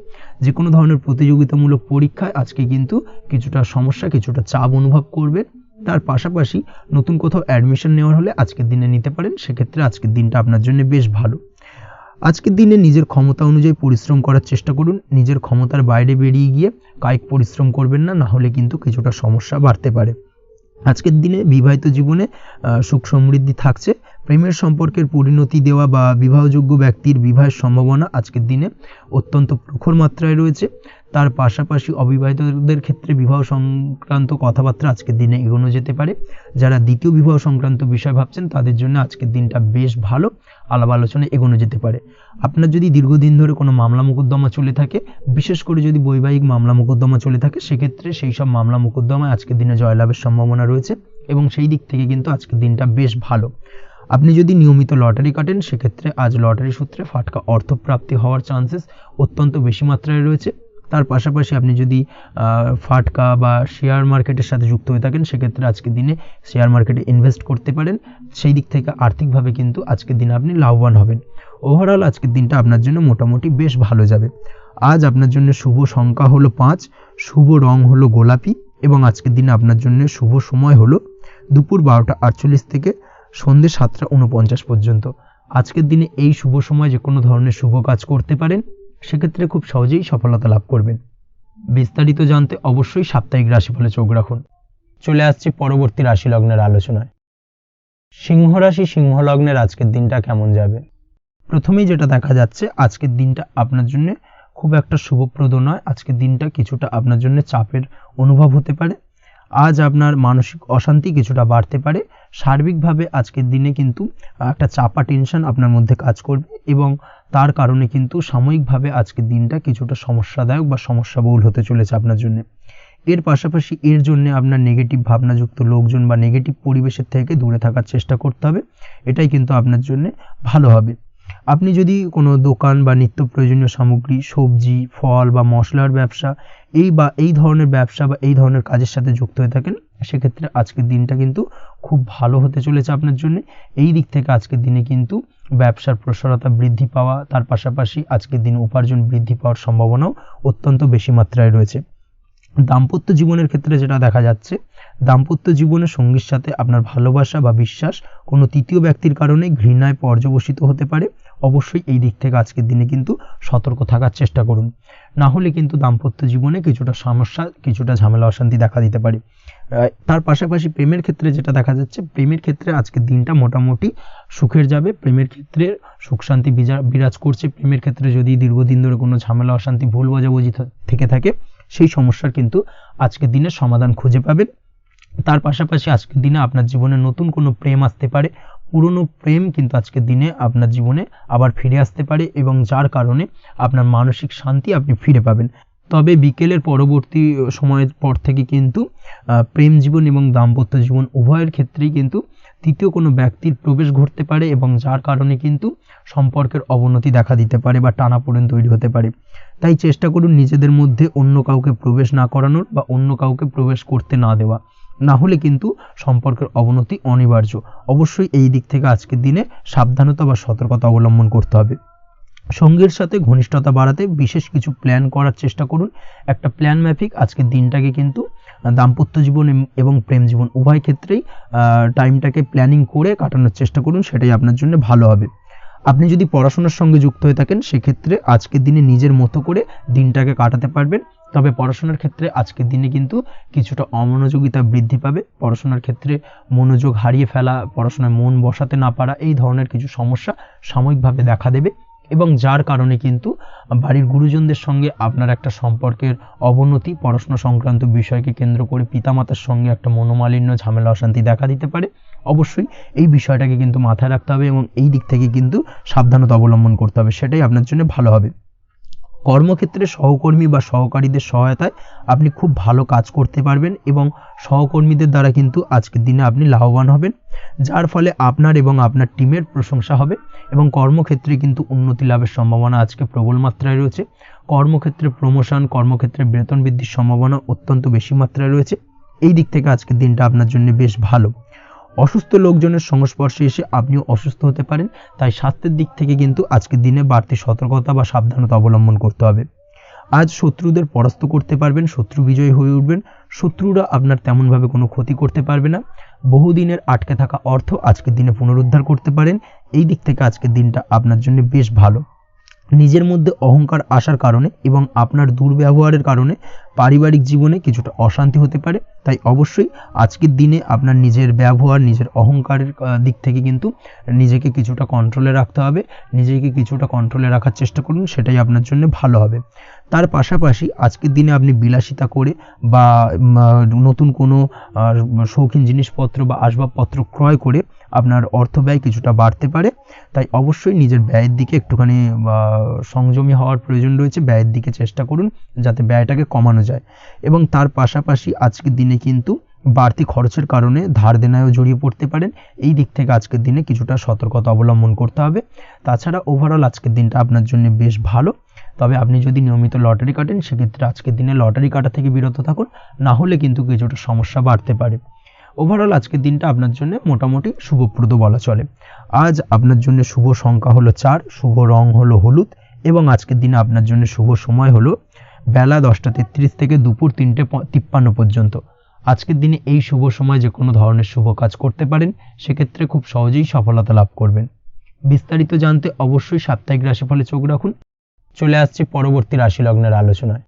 যে কোনো ধরনের প্রতিযোগিতামূলক পরীক্ষায় আজকে কিন্তু কিছুটা সমস্যা, কিছুটা চাপ অনুভব করবে। তার পাশাপাশি নতুন কোথাও অ্যাডমিশন নেওয়ার হলে আজকের দিনে নিতে পারেন, সেক্ষেত্রে আজকের দিনটা আপনার জন্য বেশ ভালো। আজকের দিনে নিজের ক্ষমতা অনুযায়ী পরিশ্রম করার চেষ্টা করুন। নিজের ক্ষমতার বাইরে বেরিয়ে গিয়ে কায়িক পরিশ্রম করবেন না, না হলে কিন্তু কিছুটা সমস্যা বাড়তে পারে। আজকের দিনে বিবাহিত জীবনে সুখ সমৃদ্ধি থাকছে। প্রেমের সম্পর্কের পরিণতি দেওয়া বা বিবাহযোগ্য ব্যক্তির বিবাহের সম্ভাবনা আজকের দিনে অত্যন্ত প্রখর মাত্রায় রয়েছে। তার পাশাপাশি অবিবাহিতদের ক্ষেত্রে বিবাহ সংক্রান্ত কথাবার্তা আজকের দিনে এগোনো যেতে পারে। যারা দ্বিতীয় বিবাহ সংক্রান্ত বিষয় ভাবছেন তাদের জন্য আজকের দিনটা বেশ ভালো, আলাপ আলোচনায় এগোনো যেতে পারে। আপনার যদি দীর্ঘদিন ধরে কোনো মামলা মোকদ্দমা চলে থাকে, বিশেষ করে যদি বৈবাহিক মামলা মোকদ্দমা চলে থাকে, সেক্ষেত্রে সেই সব মামলা মোকদ্দমায় আজকের দিনে জয়লাভের সম্ভাবনা রয়েছে এবং সেই দিক থেকে কিন্তু আজকের দিনটা বেশ ভালো। আপনি যদি নিয়মিত লটারি কাটেন সেক্ষেত্রে আজ লটারি সূত্রে ফাটকা অর্থপ্রাপ্তি হওয়ার চান্সেস অত্যন্ত বেশি মাত্রায় রয়েছে। তার পাশাপাশি আপনি যদি ফাটকা বা শেয়ার মার্কেটের সাথে যুক্ত হয়ে থাকেন সেক্ষেত্রে আজকের দিনে শেয়ার মার্কেটে ইনভেস্ট করতে পারেন। সেই দিক থেকে আর্থিকভাবে কিন্তু আজকের দিনে আপনি লাভবান হবেন। ওভারঅল আজকের দিনটা আপনার জন্য মোটামুটি বেশ ভালো যাবে। আজ আপনার জন্য শুভ সংখ্যা হলো 5, শুভ রং হলো গোলাপি এবং আজকের দিনে আপনার জন্য শুভ সময় হলো দুপুর 12:48 থেকে সন্ধ্যে 7:49 পর্যন্ত। আজকের দিনে এই শুভ সময় যে কোনো ধরনের শুভ কাজ করতে পারেন সেক্ষেত্রে খুব সহজেই সফলতা লাভ করবেন। বিস্তারিত জানতে অবশ্যই সাপ্তাহিক রাশিফলে চোখ রাখুন। চলে আসছে পরবর্তী রাশি লগ্নের আলোচনায়। সিংহ রাশি সিংহ লগ্নের আজকের দিনটা কেমন যাবে? প্রথমেই যেটা দেখা যাচ্ছে, আজকের দিনটা আপনার জন্য খুব একটা শুভপ্রদ নয়। আজকের দিনটা কিছুটা আপনার জন্য চাপের অনুভব হতে পারে। আজ আপনার মানসিক অশান্তি কিছুটা বাড়তে পারে। সার্বিকভাবে আজকের দিনে কিন্তু একটা চাপা টেনশন আপনার মধ্যে কাজ করবে এবং তার কারণে কিন্তু সাময়িকভাবে আজকের দিনটা কিছুটা সমস্যাদায়ক বা সমস্যাবহুল হতে চলেছে আপনার জন্য। এর পাশাপাশি এর জন্য আপনার নেগেটিভ ভাবনাযুক্ত লোকজন বা নেগেটিভ পরিবেশের থেকে দূরে থাকার চেষ্টা করতে হবে। এটাই কিন্তু আপনার জন্য ভালো হবে। আপনি যদি কোনো দোকান বা নিত্য প্রয়োজনীয় সামগ্রী, সবজি, ফল বা মশলার ব্যবসা এই ধরনের ব্যবসা বা এই ধরনের কাজের সাথে যুক্ত হয়ে থাকেন, সেক্ষেত্রে আজকের দিনটা কিন্তু খুব ভালো হতে চলেছে আপনার জন্য। এই দিক থেকে আজকের দিনে কিন্তু ব্যবসার প্রসারতা বৃদ্ধি পাওয়া, তার পাশাপাশি আজকের দিনে উপার্জন বৃদ্ধি পাওয়ার সম্ভাবনাও অত্যন্ত বেশি মাত্রায় রয়েছে। দাম্পত্য জীবনের ক্ষেত্রে যেটা দেখা যাচ্ছে, দাম্পত্য জীবনে সঙ্গীর সাথে আপনার ভালোবাসা বা বিশ্বাস কোনো তৃতীয় ব্যক্তির কারণে ঘৃণায় পর্যবসিত হতে পারে। অবশ্যই এই দিক থেকে আজকের দিনে কিন্তু সতর্ক থাকার চেষ্টা করুন, না হলে কিন্তু দাম্পত্য জীবনে কিছুটা সমস্যা, কিছুটা ঝামেলা অশান্তি দেখা দিতে পারে। তার পাশাপাশি প্রেমের ক্ষেত্রে যেটা দেখা যাচ্ছে, প্রেমের ক্ষেত্রে আজকের দিনটা মোটামুটি সুখের যাবে। প্রেমের ক্ষেত্রে সুখ শান্তি বিরাজ করছে। প্রেমের ক্ষেত্রে যদি দীর্ঘদিন ধরে কোনো ঝামেলা অশান্তি ভুল বোঝাবুঝি থেকে থাকে, সেই সমস্যার কিন্তু আজকের দিনে সমাধান খুঁজে পাবেন। তার পাশাপাশি আজকের দিনে আপনার জীবনে নতুন কোনো প্রেম আসতে পারে। পুরনো প্রেম কিন্তু আজকের দিনে আপনার জীবনে আবার ফিরে আসতে পারে এবং যার কারণে আপনার মানসিক শান্তি আপনি ফিরে পাবেন। তবে বিকেলের পরবর্তী সময়ের পর থেকে কিন্তু প্রেম জীবন এবং দাম্পত্য জীবন উভয়ের ক্ষেত্রেই কিন্তু তৃতীয় কোনো ব্যক্তির প্রবেশ ঘটতে পারে এবং যার কারণে কিন্তু সম্পর্কের অবনতি দেখা দিতে পারে বা টানাপোড়েন তৈরি হতে পারে। তাই চেষ্টা করুন নিজেদের মধ্যে অন্য কাউকে প্রবেশ না করানোর বা অন্য কাউকে প্রবেশ করতে না দেওয়া, না হলে কিন্তু সম্পর্কের অবনতি অনিবার্য। অবশ্যই এই দিক থেকে আজকের দিনে সাবধানতা বা সতর্কতা অবলম্বন করতে হবে। সঙ্গীর সাথে ঘনিষ্ঠতা বাড়াতে বিশেষ কিছু প্ল্যান করার চেষ্টা করুন। একটা প্ল্যান মাফিক আজকের দিনটাকে কিন্তু দাম্পত্য জীবন এবং প্রেম জীবন উভয় ক্ষেত্রেই টাইমটাকে প্ল্যানিং করে কাটানোর চেষ্টা করুন, সেটাই আপনার জন্য ভালো হবে। আপনি যদি পড়াশোনার সঙ্গে যুক্ত হয়ে থাকেন, সেক্ষেত্রে আজকের দিনে নিজের মতো করে দিনটাকে কাটাতে পারবেন। তবে পড়াশোনার ক্ষেত্রে আজকের দিনে কিন্তু কিছুটা অমনোযোগিতা বৃদ্ধি পাবে। পড়াশোনার ক্ষেত্রে মনোযোগ হারিয়ে ফেলা, পড়াশোনায় মন বসাতে না পারা, এই ধরনের কিছু সমস্যা সাময়িকভাবে দেখা দেবে এবং যার কারণে কিন্তু বাড়ির গুরুজনদের সঙ্গে আপনার একটা সম্পর্কের অবনতি, পড়াশোনা সংক্রান্ত বিষয়কে কেন্দ্র করে পিতামাতার সঙ্গে একটা মনোমালিন্য, ঝামেলা অশান্তি দেখা দিতে পারে। অবশ্যই এই বিষয়টাকে কিন্তু মাথায় রাখতে হবে এবং এই দিক থেকে কিন্তু সাবধানতা অবলম্বন করতে হবে, সেটাই আপনার জন্য ভালো হবে। কর্মক্ষেত্রে সহকর্মী বা সহকারীদের সহায়তায় আপনি খুব ভালো কাজ করতে পারবেন এবং সহকর্মীদের দ্বারা কিন্তু আজকের দিনে আপনি লাভবান হবেন, যার ফলে আপনার এবং আপনার টিমের প্রশংসা হবে এবং কর্মক্ষেত্রে কিন্তু উন্নতি লাভের সম্ভাবনা আজকে প্রবল মাত্রায় রয়েছে। কর্মক্ষেত্রে প্রমোশন, কর্মক্ষেত্রে বেতন বৃদ্ধির সম্ভাবনা অত্যন্ত বেশি মাত্রায় রয়েছে। এই দিক থেকে আজকের দিনটা আপনার জন্য বেশ ভালো। অসুস্থ লোকজনের সংস্পর্শে এসে আপনিও অসুস্থ হতে পারেন, তাই স্বাস্থ্যের দিক থেকে কিন্তু আজকের দিনে বাড়তি সতর্কতা বা সাবধানতা অবলম্বন করতে হবে। আজ শত্রুদের পরাস্ত করতে পারবেন, শত্রু বিজয়ী হয়ে উঠবেন। শত্রুরা আপনার তেমনভাবে কোনো ক্ষতি করতে পারবে না। বহুদিনের আটকে থাকা অর্থ আজকের দিনে পুনরুদ্ধার করতে পারেন। এই দিক থেকে আজকের দিনটা আপনার জন্য বেশ ভালো। নিজের মধ্যে অহংকার আসার কারণে এবং আপনার দুর্ব্যবহারের কারণে পারিবারিক জীবনে কিছুটা অশান্তি হতে পারে। তাই অবশ্যই আজকের দিনে আপনার নিজের ব্যবহার, নিজের অহংকারের দিক থেকে কিন্তু নিজেকে কিছুটা কন্ট্রোলে রাখতে হবে। নিজেকে কিছুটা কন্ট্রোলে রাখার চেষ্টা করুন, সেটাই আপনার জন্য ভালো হবে। তার পাশাপাশি আজকের দিনে আপনি বিলাসিতা করে বা নতুন কোনো শৌখিন জিনিসপত্র বা আসবাবপত্র ক্রয় করে আপনার অর্থ ব্যয় কিছুটা বাড়তে পারে। তাই অবশ্যই নিজের ব্যয়ের দিকে একটুখানি সংযমী হওয়ার প্রয়োজন রয়েছে। ব্যয়ের দিকে চেষ্টা করুন যাতে ব্যয়টাকে কমানো যায় এবং তার পাশাপাশি আজকের দিনে কিন্তু বাড়তি খরচের কারণে ধার দেনায়ও জড়িয়ে পড়তে পারেন। এই দিক থেকে আজকের দিনে কিছুটা সতর্কতা অবলম্বন করতে হবে। তাছাড়া ওভারঅল আজকের দিনটা আপনার জন্য বেশ ভালো। তবে আপনি যদি নিয়মিত লটারি কাটেন, সেক্ষেত্রে আজকের দিনে লটারি কাটা থেকে বিরত থাকুন, না হলে কিন্তু কিছুটা সমস্যা বাড়তে পারে। ওভারঅল আজকের দিনটা আপনার জন্য মোটামুটি শুভপ্রদ বলা চলে। আজ আপনার জন্য শুভ সংখ্যা হলো 4, শুভ রং হলো হলুদ এবং আজকের দিনে আপনার জন্য শুভ সময় হলো বেলা 10:33 থেকে দুপুর 3:53 পর্যন্ত। আজকের দিনে এই শুভ সময় যে কোনো ধরনের শুভ কাজ করতে পারেন, সেক্ষেত্রে খুব সহজেই সফলতা লাভ করবেন। বিস্তারিত জানতে অবশ্যই সাপ্তাহিক রাশিফলে চোখ রাখুন। চলে আসছি পরবর্তী রাশি লগ্নের আলোচনায়।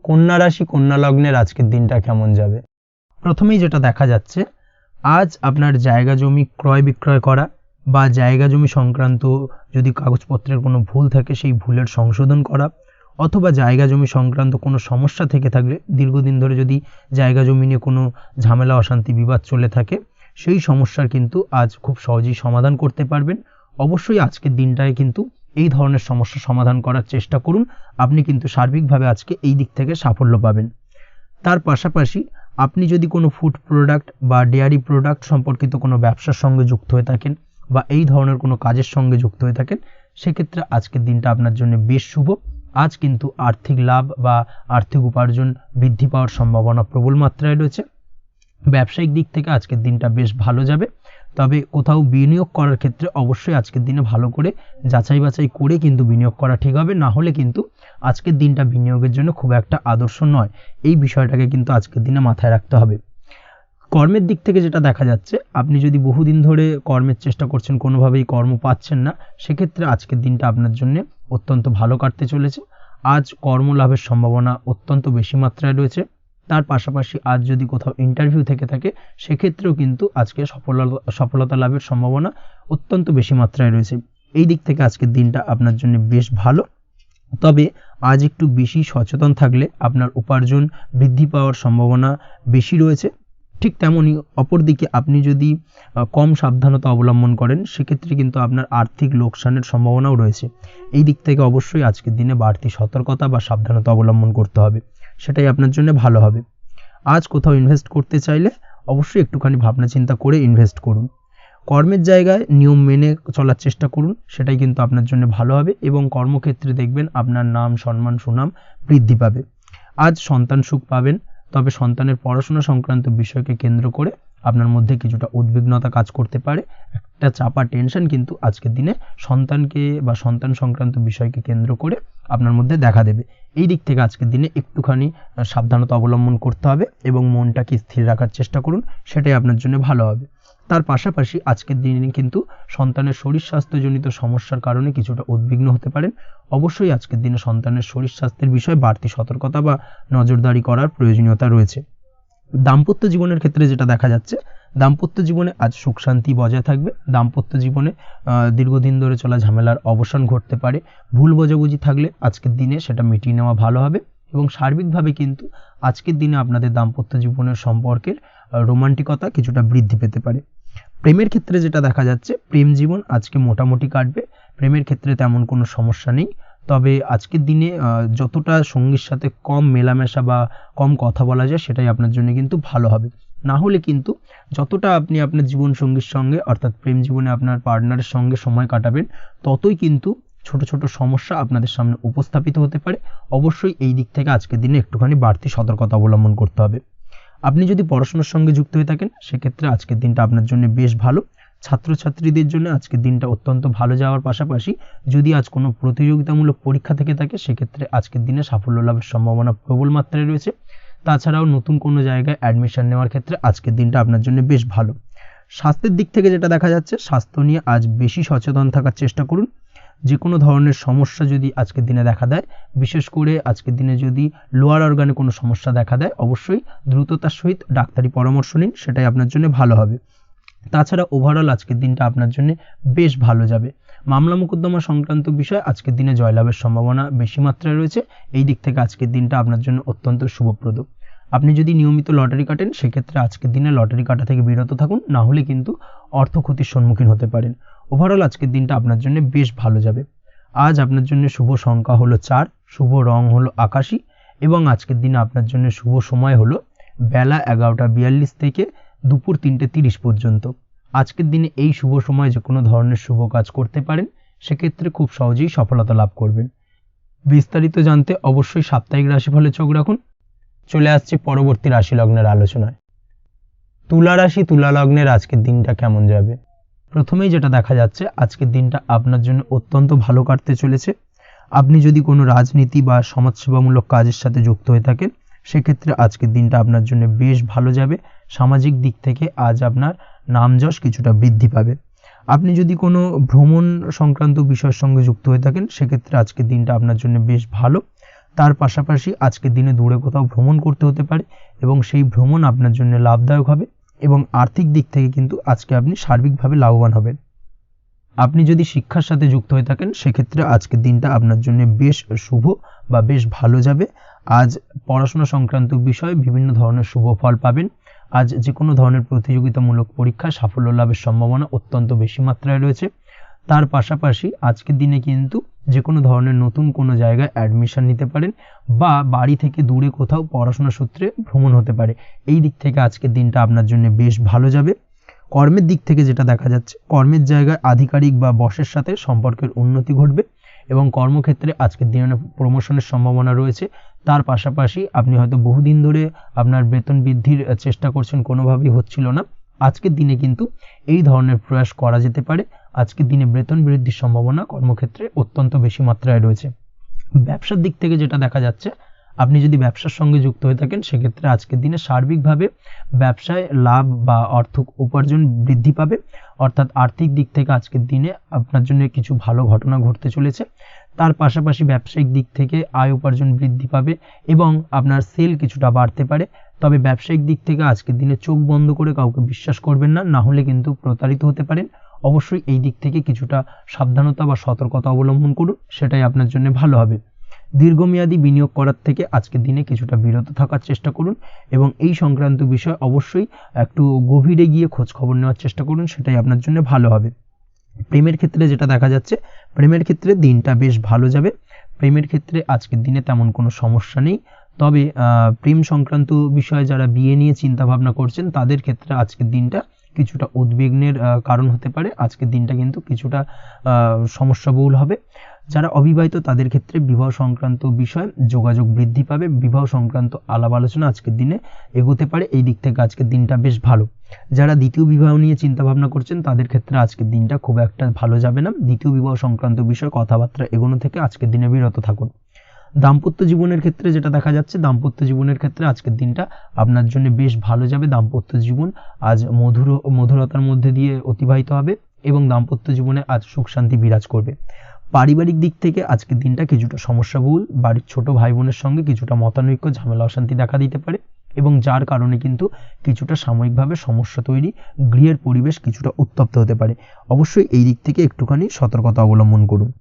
কন্যা রাশি কন্যা লগ্নের আজকের দিনটা কেমন যাবে? প্রথমেই যেটা দেখা যাচ্ছে, আজ আপনার জায়গা জমি ক্রয় বিক্রয় করা বা জায়গা জমি সংক্রান্ত যদি কাগজপত্রের কোনো ভুল থাকে সেই ভুলের সংশোধন করা, অথবা জায়গা জমি সংক্রান্ত কোনো সমস্যা থেকে থাকলে, দীর্ঘদিন ধরে যদি জায়গা জমি নিয়ে কোনো ঝামেলা অশান্তি বিবাদ চলে থাকে, সেই সমস্যার কিন্তু আজ খুব সহজেই সমাধান করতে পারবেন। অবশ্যই আজকের দিনটায় কিন্তু এই ধরনের সমস্যা সমাধান করার চেষ্টা করুন, আপনি কিন্তু সার্বিকভাবে আজকে এই দিক থেকে সাফল্য পাবেন। তার পাশাপাশি আপনি যদি কোনো ফুড প্রোডাক্ট বা ডেয়ারি প্রোডাক্ট সম্পর্কিত কোনো ব্যবসার সঙ্গে যুক্ত হয়ে থাকেন বা এই ধরনের কোনো কাজের সঙ্গে যুক্ত হয়ে থাকেন, সেক্ষেত্রে আজকের দিনটা আপনার জন্য বেশ শুভ। আজ কিন্তু আর্থিক লাভ বা আর্থিক উপার্জন বৃদ্ধি পাওয়ার সম্ভাবনা প্রবল মাত্রায় রয়েছে। ব্যবসায়িক দিক থেকে আজকের দিনটা বেশ ভালো যাবে, তবে কোথাও বিনিয়োগ করার ক্ষেত্রে অবশ্যই আজকের দিনে ভালো করে যাচাই বাছাই করে কিন্তু বিনিয়োগ করা ঠিক হবে, না হলে কিন্তু আজকের দিনটা বিনিয়োগের জন্য খুব একটা আদর্শ নয়। এই বিষয়টাকে কিন্তু আজকের দিনে মাথায় রাখতে হবে। কর্মের দিক থেকে যেটা দেখা যাচ্ছে, আপনি যদি বহুদিন ধরে কর্মের চেষ্টা করছেন, কোনোভাবেই কর্ম পাচ্ছেন না, সেক্ষেত্রে আজকের দিনটা আপনার জন্য অত্যন্ত ভালো কাটতে চলেছে। আজ কর্মলাভের সম্ভাবনা অত্যন্ত বেশি মাত্রায় রয়েছে। তার পাশাপাশি আজ যদি কোথাও ইন্টারভিউ থেকে থাকে, সেক্ষেত্রেও কিন্তু আজকে সফলতা লাভের সম্ভাবনা অত্যন্ত বেশি মাত্রায় রয়েছে। এই দিক থেকে আজকের দিনটা আপনার জন্য বেশ ভালো, তবে আজ একটু বেশি সচেতন থাকলে আপনার উপার্জন বৃদ্ধি পাওয়ার সম্ভাবনা বেশি রয়েছে। ঠিক তেমনই অপরদিকে আপনি যদি কম সাবধানতা অবলম্বন করেন, সেক্ষেত্রে কিন্তু আপনার আর্থিক লোকসানের সম্ভাবনাও রয়েছে। এই দিক থেকে অবশ্যই আজকের দিনে বাড়তি সতর্কতা বা সাবধানতা অবলম্বন করতে হবে, সেটাই আপনার জন্য ভালো হবে। আজ কোথাও ইনভেস্ট করতে চাইলে অবশ্যই একটুখানি ভাবনা চিন্তা করে ইনভেস্ট করুন। কর্মের জায়গায় নিয়ম মেনে চলার চেষ্টা করুন, সেটাই কিন্তু আপনার জন্য ভালো হবে এবং কর্মক্ষেত্রে দেখবেন আপনার নাম সম্মান সুনাম বৃদ্ধি পাবে। আজ সন্তান সুখ পাবেন, তবে সন্তানের পড়াশোনা সংক্রান্ত বিষয়কে কেন্দ্র করে আপনার মধ্যে কিছুটা উদ্বিগ্নতা কাজ করতে পারে। একটা চাপা টেনশন কিন্তু আজকের দিনে সন্তানকে বা সন্তান সংক্রান্ত বিষয়কে কেন্দ্র করে আপনার মধ্যে দেখা দেবে। এই দিক থেকে আজকের দিনে একটুখানি সাবধানতা অবলম্বন করতে হবে এবং মনটাকে স্থির রাখার চেষ্টা করুন, সেটাই আপনার জন্য ভালো হবে। তার পাশাপাশি আজকের দিনে কিন্তু সন্তানের শরীর স্বাস্থ্যজনিত সমস্যার কারণে কিছুটা উদ্বিগ্ন হতে পারেন। অবশ্যই আজকের দিনে সন্তানের শরীর স্বাস্থ্যের বিষয়ে বাড়তি সতর্কতা বা নজরদারি করার প্রয়োজনীয়তা রয়েছে। দাম্পত্য জীবনের ক্ষেত্রে যেটা দেখা যাচ্ছে, দাম্পত্য জীবনে আজ সুখ শান্তি বজায় থাকবে। দাম্পত্য জীবনে দীর্ঘদিন ধরে চলা ঝামেলার অবসান ঘটতে পারে। ভুল বোঝাবুঝি থাকলে আজকের দিনে সেটা মিটিয়ে নেওয়া ভালো হবে এবং সার্বিকভাবে কিন্তু আজকের দিনে আপনাদের দাম্পত্য জীবনের সম্পর্কের রোমান্টিকতা কিছুটা বৃদ্ধি পেতে পারে। প্রেমের ক্ষেত্রে যেটা দেখা যাচ্ছে, প্রেম জীবন আজকে মোটামুটি কাটবে। প্রেমের ক্ষেত্রে তেমন কোনো সমস্যা নেই, তবে আজকের দিনে যতটা সঙ্গীর সাথে কম মেলামেশা বা কম কথা বলা যায়, সেটাই আপনার জন্য কিন্তু ভালো হবে। না হলে কিন্তু যতটা আপনি আপনার জীবন সঙ্গীর সঙ্গে অর্থাৎ প্রেম জীবনে আপনার পার্টনারের সঙ্গে সময় কাটাবেন, ততই কিন্তু ছোট ছোট সমস্যা আপনাদের সামনে উপস্থাপিত হতে পারে। অবশ্যই এই দিক থেকে আজকের দিনে একটুখানি বাড়তি সতর্কতা অবলম্বন করতে হবে। আপনি যদি পড়াশোনার সঙ্গে যুক্ত হয়ে থাকেন, সেক্ষেত্রে আজকের দিনটা আপনার জন্য বেশ ভালো। ছাত্রছাত্রীদের জন্য আজকের দিনটা অত্যন্ত ভালো যাওয়ার পাশাপাশি যদি আজ কোনো প্রতিযোগিতামূলক পরীক্ষা থেকে থাকে, সেক্ষেত্রে আজকের দিনে সাফল্য লাভের সম্ভাবনা প্রবল মাত্রায় রয়েছে। তাছাড়াও নতুন কোনো জায়গায় অ্যাডমিশন নেওয়ার ক্ষেত্রে আজকের দিনটা আপনার জন্য বেশ ভালো। স্বাস্থ্যের দিক থেকে যেটা দেখা যাচ্ছে, স্বাস্থ্য নিয়ে আজ বেশি সচেতন থাকার চেষ্টা করুন। যে কোনো ধরনের সমস্যা যদি আজকের দিনে দেখা দেয়, বিশেষ করে আজকের দিনে যদি লোয়ার অর্গানে কোনো সমস্যা দেখা দেয়, অবশ্যই দ্রুততার সহিত ডাক্তারি পরামর্শ নিন, সেটাই আপনার জন্য ভালো হবে। তাছাড়া ওভারঅল আজকের দিনটা আপনার জন্য বেশ ভালো যাবে। মামলা মোকদ্দমা সংক্রান্ত বিষয় আজকের দিনে জয়লাভের সম্ভাবনা বেশি মাত্রায় রয়েছে। এই দিক থেকে আজকের দিনটা আপনার জন্য অত্যন্ত শুভপ্রদ। আপনি যদি নিয়মিত লটারি কাটেন, সেক্ষেত্রে আজকের দিনে লটারি কাটা থেকে বিরত থাকুন, না হলে কিন্তু অর্থ ক্ষতির সম্মুখীন হতে পারেন। ওভারঅল আজকের দিনটা আপনার জন্য বেশ ভালো যাবে। আজ আপনার জন্য শুভ সংখ্যা হলো 4, শুভ রং হলো আকাশী এবং আজকের দিনে আপনার জন্য শুভ সময় হলো বেলা 11:42 থেকে দুপুর 3:30 পর্যন্ত। আজকের দিনে এই শুভ সময় যে কোনো ধরনের শুভ কাজ করতে পারেন, সেক্ষেত্রে খুব সহজেই সফলতা লাভ করবেন। বিস্তারিত জানতে অবশ্যই সাপ্তাহিক রাশিফলে চোখ রাখুন। চলে আসছি পরবর্তী রাশি লগ্নের আলোচনায়। তুলা রাশি তুলা লগ্নের আজকের দিনটা কেমন যাবে? প্রথমেই যেটা দেখা যাচ্ছে, আজকের দিনটা আপনার জন্য অত্যন্ত ভালো কাটতে চলেছে। আপনি যদি কোনো রাজনীতি বা সমাজসেবামূলক কাজের সাথে যুক্ত হয়ে থাকেন, সেক্ষেত্রে আজকের দিনটা আপনার জন্য বেশ ভালো যাবে। সামাজিক দিক থেকে আজ আপনার নামযশ কিছুটা বৃদ্ধি পাবে। আপনি যদি কোনো ভ্রমণ সংক্রান্ত বিষয়ের সঙ্গে যুক্ত হয়ে থাকেন সেক্ষেত্রে আজকের দিনটা আপনার জন্য বেশ ভালো। তার পাশাপাশি আজকের দিনে দূরে কোথাও ভ্রমণ করতে হতে পারে এবং সেই ভ্রমণ আপনার জন্য লাভদায়ক হবে এবং আর্থিক দিক থেকে কিন্তু আজকে আপনি সার্বিকভাবে লাভবান হবেন। আপনি যদি শিক্ষার সাথে যুক্ত হয়ে থাকেন সেক্ষেত্রে আজকের দিনটা আপনার জন্য বেশ শুভ বা বেশ ভালো যাবে। আজ পড়াশোনা সংক্রান্ত বিষয়ে বিভিন্ন ধরনের শুভ ফল পাবেন। আজ যে কোনো ধরনের প্রতিযোগিতামূলক পরীক্ষায় সাফল্য লাভের সম্ভাবনা অত্যন্ত বেশি মাত্রায় রয়েছে। তার পাশাপাশি আজকের দিনে কিন্তু যে কোনো ধরনের নতুন কোনো জায়গায় অ্যাডমিশন নিতে পারেন বা বাড়ি থেকে দূরে কোথাও পড়াশোনা সূত্রে ভ্রমণ হতে পারে। এই দিক থেকে আজকের দিনটা আপনার জন্য বেশ ভালো যাবে। কর্মের দিক থেকে যেটা দেখা যাচ্ছে, কর্মের জায়গায় আধিকারিক বা বসের সাথে সম্পর্কের উন্নতি ঘটবে এবং কর্মক্ষেত্রে আজকের দিনে প্রমোশনের সম্ভাবনা রয়েছে। তার পাশাপাশি আপনি হয়তো বহুদিন ধরে আপনার বেতন বৃদ্ধির চেষ্টা করছেন, কোনোভাবেই হচ্ছিল না। আজকের দিনে কিন্তু এই ধরনের প্রয়াস করা যেতে পারে। আজকের দিনে বেতন বৃদ্ধির সম্ভাবনা কর্মক্ষেত্রে অত্যন্ত বেশি মাত্রায় রয়েছে। ব্যবসার দিক থেকে যেটা দেখা যাচ্ছে, আপনি যদি ব্যবসার সঙ্গে যুক্ত হয়ে থাকেন সেক্ষেত্রে আজকের দিনে সার্বিকভাবে ব্যবসায় লাভ বা অর্থ উপার্জন বৃদ্ধি পাবে, অর্থাৎ আর্থিক দিক থেকে আজকের দিনে আপনার জন্য কিছু ভালো ঘটনা ঘটতে চলেছে। তার পাশাপাশি ব্যবসায়িক দিক থেকে আয় উপার্জন বৃদ্ধি পাবে এবং আপনার সেল কিছুটা বাড়তে পারে। তবে ব্যবসায়িক দিক থেকে আজকের দিনে চোখ বন্ধ করে কাউকে বিশ্বাস করবেন না, না হলে কিন্তু প্রতারিত হতে পারেন। অবশ্যই এই দিক থেকে কিছুটা সাবধানতা বা সতর্কতা অবলম্বন করুন, সেটাই আপনার জন্য ভালো হবে। দীর্ঘমেয়াদী বিনিয়োগ করার থেকে আজকের দিনে কিছুটা বিরত থাকার চেষ্টা করুন এবং এই সংক্রান্ত বিষয় অবশ্যই একটু গভীরে গিয়ে খোঁজ খবর নেওয়ার চেষ্টা করুন, সেটাই আপনার জন্য ভালো হবে। প্রেমের ক্ষেত্রে যেটা দেখা যাচ্ছে, প্রেমের ক্ষেত্রে দিনটা বেশ ভালো যাবে। প্রেমের ক্ষেত্রে আজকের দিনে তেমন কোনো সমস্যা নেই। তবে প্রেম সংক্রান্ত বিষয়ে যারা বিয়ে নিয়ে চিন্তা ভাবনা করছেন তাদের ক্ষেত্রে আজকের দিনটা কিছুটা উদ্বিগ্নের কারণ হতে পারে। আজকের দিনটা কিন্তু কিছুটা সমস্যাবহুল হবে। যারা অবিবাহিত তাদের ক্ষেত্রে বিবাহ সংক্রান্ত বিষয় যোগাযোগ বৃদ্ধি পাবে, বিবাহ সংক্রান্ত আলাপ আলোচনা আজকের দিনে এগোতে পারে। এই দিক থেকে আজকের দিনটা বেশ ভালো। যারা দ্বিতীয় বিবাহ নিয়ে চিন্তা ভাবনা করছেন তাদের ক্ষেত্রে আজকের দিনটা খুব একটা ভালো যাবে না। দ্বিতীয় বিবাহ সংক্রান্ত বিষয়ে কথাবার্তা এগোনো থেকে আজকের দিনে বিরত থাকুন। দাম্পত্য জীবনের ক্ষেত্রে যেটা দেখা যাচ্ছে, দাম্পত্য জীবনের ক্ষেত্রে আজকের দিনটা আপনার জন্য বেশ ভালো যাবে। দাম্পত্য জীবন আজ মধুরতার মধ্যে দিয়ে অতিবাহিত হবে এবং দাম্পত্য জীবনে আজ সুখ শান্তি বিরাজ করবে। পারিবারিক দিক থেকে আজকের দিনটা কিছুটা সমস্যাবহুল। বাড়ির ছোট ভাই বোনের সঙ্গে কিছুটা মতানৈক্য, ঝামেলা অশান্তি দেখা দিতে পারে এবং যার কারণে কিন্তু কিছুটা সাময়িকভাবে সমস্যা তৈরি, গৃহের পরিবেশ কিছুটা উত্তপ্ত হতে পারে। অবশ্যই এই দিক থেকে একটুখানি সতর্কতা অবলম্বন করুন।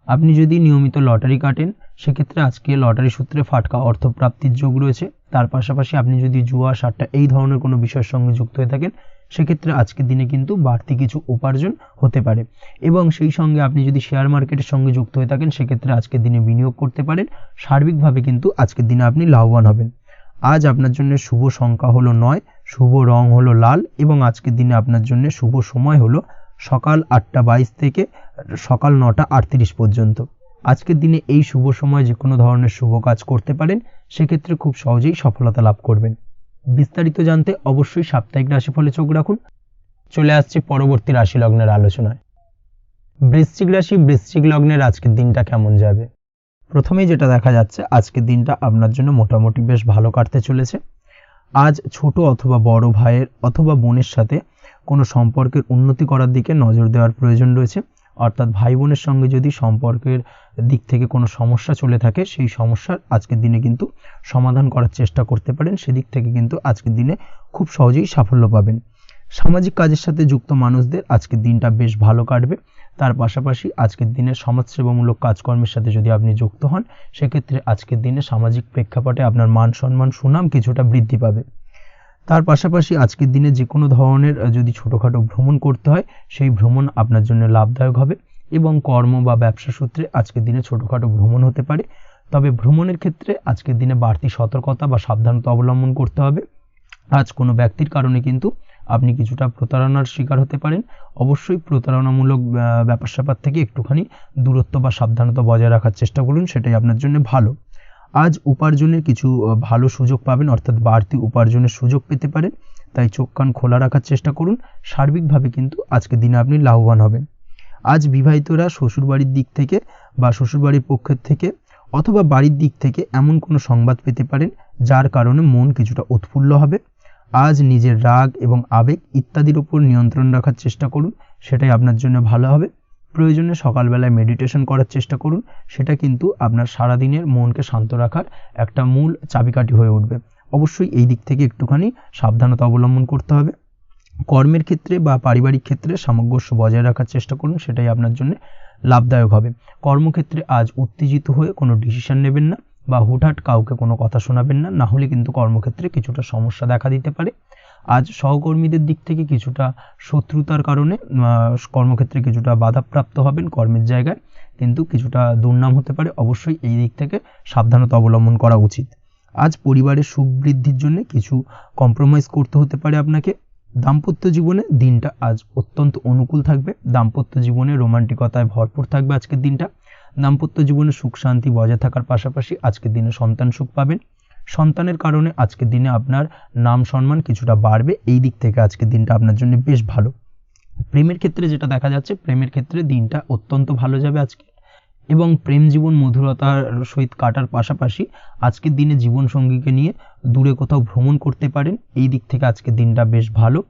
আপনি যদি নিয়মিত লটারি কাটেন সেক্ষেত্রে আজকে লটারি সূত্রে ফাটকা অর্থপ্রাপ্তির যোগ রয়েছে। তার পাশাপাশি আপনি যদি জুয়া সাট্টা এই ধরনের কোনো বিষয়ের সঙ্গে যুক্ত হয়ে থাকেন সেক্ষেত্রে আজকের দিনে কিন্তু বাড়তি কিছু উপার্জন হতে পারে এবং সেই সঙ্গে আপনি যদি শেয়ার মার্কেটের সঙ্গে যুক্ত হয়ে থাকেন সেক্ষেত্রে আজকের দিনে বিনিয়োগ করতে পারেন। সার্বিকভাবে কিন্তু আজকের দিনে আপনি লাভবান হবেন। আজ আপনার জন্য শুভ সংখ্যা হলো 9, শুভ রং হলো লাল এবং আজকের দিনে আপনার জন্য শুভ সময় হলো সকাল 8:22 থেকে সকাল 9:38 পর্যন্ত। আজকের দিনে এই শুভ সময় যে কোনো ধরনের শুভ কাজ করতে পারেন, সেক্ষেত্রে খুব সহজেই সফলতা লাভ করবেন। বিস্তারিত জানতে অবশ্যই সাপ্তাহিক রাশিফলে চোখ রাখুন। চলে আসছে পরবর্তী রাশি লগ্নের আলোচনায়। বৃশ্চিক রাশি, বৃশ্চিক লগ্নের আজকের দিনটা কেমন যাবে? প্রথমেই যেটা দেখা যাচ্ছে, আজকের দিনটা আপনার জন্য মোটামুটি বেশ ভালো কাটতে চলেছে। আজ ছোট অথবা বড় ভাইয়ের অথবা বোনের সাথে কোনো সম্পর্কের উন্নতি করার দিকে নজর দেওয়ার প্রয়োজন রয়েছে। অর্থাৎ ভাই বোনের সঙ্গে যদি সম্পর্কের দিক থেকে কোনো সমস্যা চলে থাকে সেই সমস্যার আজকের দিনে কিন্তু সমাধান করার চেষ্টা করতে পারেন। সেদিক থেকে কিন্তু আজকের দিনে খুব সহজেই সাফল্য পাবেন। সামাজিক কাজের সাথে যুক্ত মানুষদের আজকের দিনটা বেশ ভালো কাটবে। তার পাশাপাশি আজকের দিনে সমাজসেবামূলক কাজকর্মের সাথে যদি আপনি যুক্ত হন সেক্ষেত্রে আজকের দিনে সামাজিক প্রেক্ষাপটে আপনার মান সম্মান সুনাম কিছুটা বৃদ্ধি পাবে। তার পাশাপাশি আজকের দিনে যে কোনো ধরনের যদি ছোটোখাটো ভ্রমণ করতে হয় সেই ভ্রমণ আপনার জন্য লাভদায়ক হবে এবং কর্ম বা ব্যবসা সূত্রে আজকের দিনে ছোটোখাটো ভ্রমণ হতে পারে। তবে ভ্রমণের ক্ষেত্রে আজকের দিনে বাড়তি সতর্কতা বা সাবধানতা অবলম্বন করতে হবে। আজ কোনো ব্যক্তির কারণে কিন্তু আপনি কিছুটা প্রতারণার শিকার হতে পারেন। অবশ্যই প্রতারণামূলক ব্যাপার স্যাপার থেকে একটুখানি দূরত্ব বা সাবধানতা বজায় রাখার চেষ্টা করুন, সেটাই আপনার জন্য ভালো। আজ উপার্জনের কিছু ভালো সুযোগ পাবেন, অর্থাৎ বাড়তি উপার্জনের সুযোগ পেতে পারেন, তাই চোখ কান খোলা রাখার চেষ্টা করুন। সার্বিকভাবে কিন্তু আজকের দিনে আপনি লাভবান হবেন। আজ বিবাহিতরা শ্বশুরবাড়ির দিক থেকে বা শ্বশুরবাড়ির পক্ষের থেকে অথবা বাড়ির দিক থেকে এমন কোনো সংবাদ পেতে পারেন যার কারণে মন কিছুটা উৎফুল্ল হবে। আজ নিজের রাগ এবং আবেগ ইত্যাদির উপর নিয়ন্ত্রণ রাখার চেষ্টা করুন, সেটাই আপনার জন্য ভালো হবে। প্রয়োজনে সকালবেলায় মেডিটেশন করার চেষ্টা করুন, সেটা কিন্তু আপনার সারাদিনের মনকে শান্ত রাখার একটা মূল চাবিকাঠি হয়ে উঠবে। অবশ্যই এই দিক থেকে একটুখানি সাবধানতা অবলম্বন করতে হবে। কর্মের ক্ষেত্রে বা পারিবারিক ক্ষেত্রে সামঞ্জস্য বজায় রাখার চেষ্টা করুন, সেটাই আপনার জন্য লাভদায়ক হবে। কর্মক্ষেত্রে আজ উত্তেজিত হয়ে কোনো ডিসিশন নেবেন না বা হুটহাট কাউকে কোনো কথা শোনাবেন না, না হলে কিন্তু কর্মক্ষেত্রে কিছুটা সমস্যা দেখা দিতে পারে। আজ সহকর্মীদের দিক থেকে কিছুটা শত্রুতার কারণে কর্মক্ষেত্রে কিছুটা বাধাপ্রাপ্ত হবেন, কর্মের জায়গায় কিন্তু কিছুটা দুর্নাম হতে পারে। অবশ্যই এই দিক থেকে সাবধানতা অবলম্বন করা উচিত। আজ পরিবারের সুখ বৃদ্ধির জন্য কিছু কম্প্রোমাইজ করতে হতে পারে আপনাকে। দাম্পত্য জীবনে দিনটা আজ অত্যন্ত অনুকূল থাকবে। দাম্পত্য জীবনে রোমান্টিকতায় ভরপুর থাকবে আজকের দিনটা। দাম্পত্য জীবনে সুখ শান্তি বজায় থাকার পাশাপাশি আজকের দিনে সন্তান সুখ পাবেন। সন্তানের কারণে আজকের দিনে আপনার নাম সম্মান কিছুটা বাড়বে। এই দিক থেকে আজকের দিনটা আপনার জন্য বেশ ভালো। প্রেমের ক্ষেত্রে যেটা দেখা যাচ্ছে, প্রেমের ক্ষেত্রে দিনটা অত্যন্ত ভালো যাবে আজকে, এবং প্রেম জীবন মধুরতার সহিত কাটার পাশাপাশি আজকের দিনে জীবনসঙ্গীকে নিয়ে দূরে কোথাও ভ্রমণ করতে পারেন। এই দিক থেকে আজকের দিনটা বেশ ভালো।